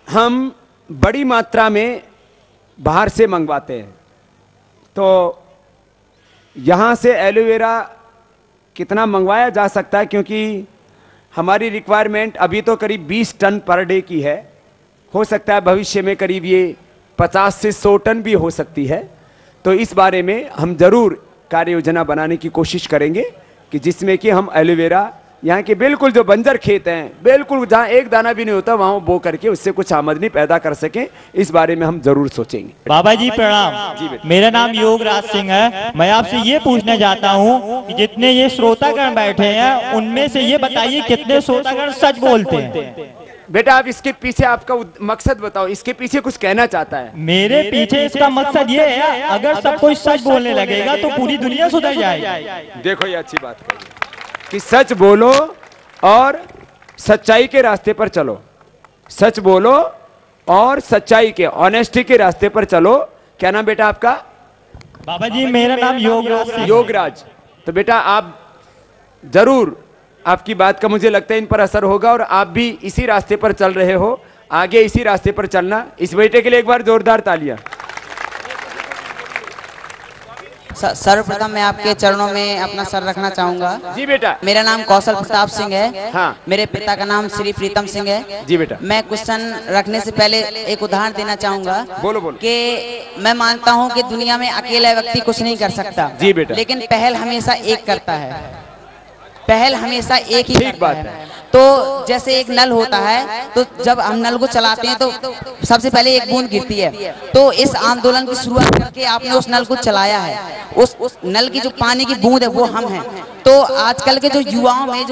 हम बड़ी मात्रा में बाहर से मंगवाते हैं। तो यहाँ से एलोवेरा कितना मंगवाया जा सकता है, क्योंकि हमारी रिक्वायरमेंट अभी तो करीब 20 टन पर डे की है। हो सकता है भविष्य में करीब ये 50 से 100 टन भी हो सकती है। तो इस बारे में हम जरूर कार्य योजना बनाने की कोशिश करेंगे कि जिसमें कि हम एलोवेरा यहाँ के बिल्कुल जो बंजर खेत हैं, बिल्कुल जहाँ एक दाना भी नहीं होता, वहाँ बो करके उससे कुछ आमदनी पैदा कर सकें। इस बारे में हम जरूर सोचेंगे। बाबा जी प्रणाम। मेरा नाम योगराज सिंह है। मैं आपसे ये पूछना चाहता हूँ कि जितने ये श्रोतागण बैठे हैं उनमें से ये बताइए कितने श्रोतागण सच बोलते हैं? बेटा आप इसके पीछे आपका मकसद बताओ, इसके पीछे कुछ कहना चाहता है? मेरे पीछे इसका मकसद ये है, अगर सब कोई सच बोलने लगेगा तो पूरी दुनिया सुधर जाएगी। देखो ये अच्छी बात कही कि सच बोलो और सच्चाई के रास्ते पर चलो। सच बोलो और सच्चाई के, ऑनेस्टी के रास्ते पर चलो। क्या नाम बेटा आपका? बाबा जी मेरा नाम योगराज। योगराज। तो बेटा आप जरूर, आपकी बात का मुझे लगता है इन पर असर होगा और आप भी इसी रास्ते पर चल रहे हो। आगे इसी रास्ते पर चलना। इस बेटे के लिए एक बार जोरदार तालियां। सर्वप्रथम मैं आपके चरणों में अपना सर रखना चाहूंगा। जी बेटा। मेरा नाम कौशल प्रताप सिंह है। हाँ। मेरे पिता का नाम श्री प्रीतम सिंह है। जी बेटा। मैं क्वेश्चन रखने से पहले एक उदाहरण देना चाहूंगा। बोलो बोलो। कि मैं मानता हूं कि दुनिया में अकेला व्यक्ति कुछ नहीं कर सकता। जी बेटा। लेकिन पहल हमेशा एक करता है। पहल हमेशा एक ही ठीक बात है। तो जैसे एक नल होता है, तो जब हम नल को चलाते हैं तो सबसे पहले एक बूंद गिरती है। तो इस आंदोलन की शुरुआत करके आपने उस नल को चलाया है। उस नल की जो पानी की बूंद है वो हम हैं। तो आजकल के जो युवाओं में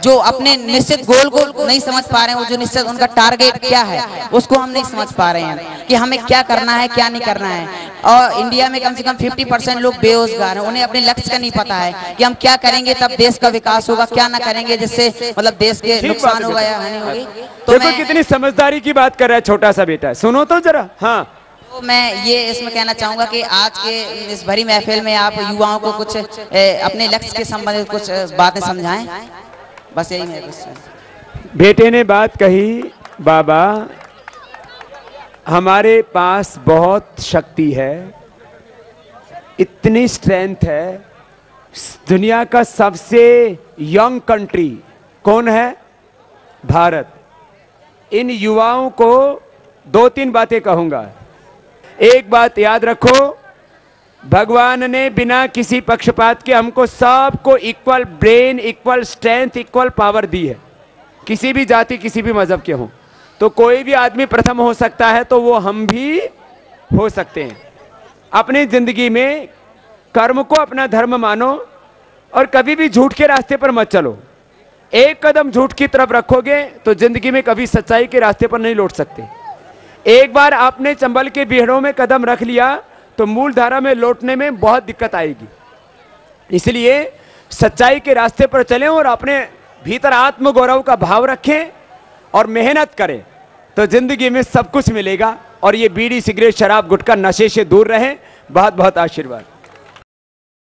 जो अपने निश्चित गोल को नहीं समझ पा रहे हैं, वो जो निश्चित उनका टारगेट क्या है उसको हम नहीं समझ पा रहे हैं कि हमें क्या करना है क्या नहीं करना है। और इंडिया में कम से कम 50% लोग बेरोजगार हैं। उन्हें अपने लक्ष्य का नहीं पता है कि हम क्या करेंगे तब देश का विकास होगा, क्या ना करेंगे जिससे मतलब देश के नुकसान होगा या हानि होगी। तो देखो कितनी समझदारी की बात कर रहा है छोटा सा बेटा। सुनो तो जरा। हाँ, तो मैं ये इसमें कहना चाहूंगा कि आज के इस भरी महफिल में आप युवाओं को कुछ अपने लक्ष्य के संबंधित कुछ बातें समझाएं। बस यही मेरा क्वेश्चन। बेटे ने बात कही, बाबा हमारे पास बहुत शक्ति है, इतनी स्ट्रेंथ है। दुनिया का सबसे यंग कंट्री कौन है? भारत। इन युवाओं को 2-3 बातें कहूंगा। एक बात याद रखो, भगवान ने बिना किसी पक्षपात के हमको सबको equal brain, equal strength, equal power दी है। किसी भी जाति, किसी भी मजहब के हों, तो कोई भी आदमी प्रथम हो सकता है, तो वो हम भी हो सकते हैं। अपनी जिंदगी में कर्म को अपना धर्म मानो और कभी भी झूठ के रास्ते पर मत चलो। एक कदम झूठ की तरफ रखोगे तो जिंदगी में कभी सच्चाई के रास्ते पर नहीं लौट सकते। एक बार आपने चंबल के बिहड़ों में कदम रख लिया तो मूल धारा में लौटने में बहुत दिक्कत आएगी। इसलिए सच्चाई के रास्ते पर चलें और अपने भीतर आत्मगौरव का भाव रखें और मेहनत करें, तो जिंदगी में सब कुछ मिलेगा। और ये बीड़ी, सिगरेट, शराब, गुटखा, नशे से दूर रहें। बहुत बहुत आशीर्वाद।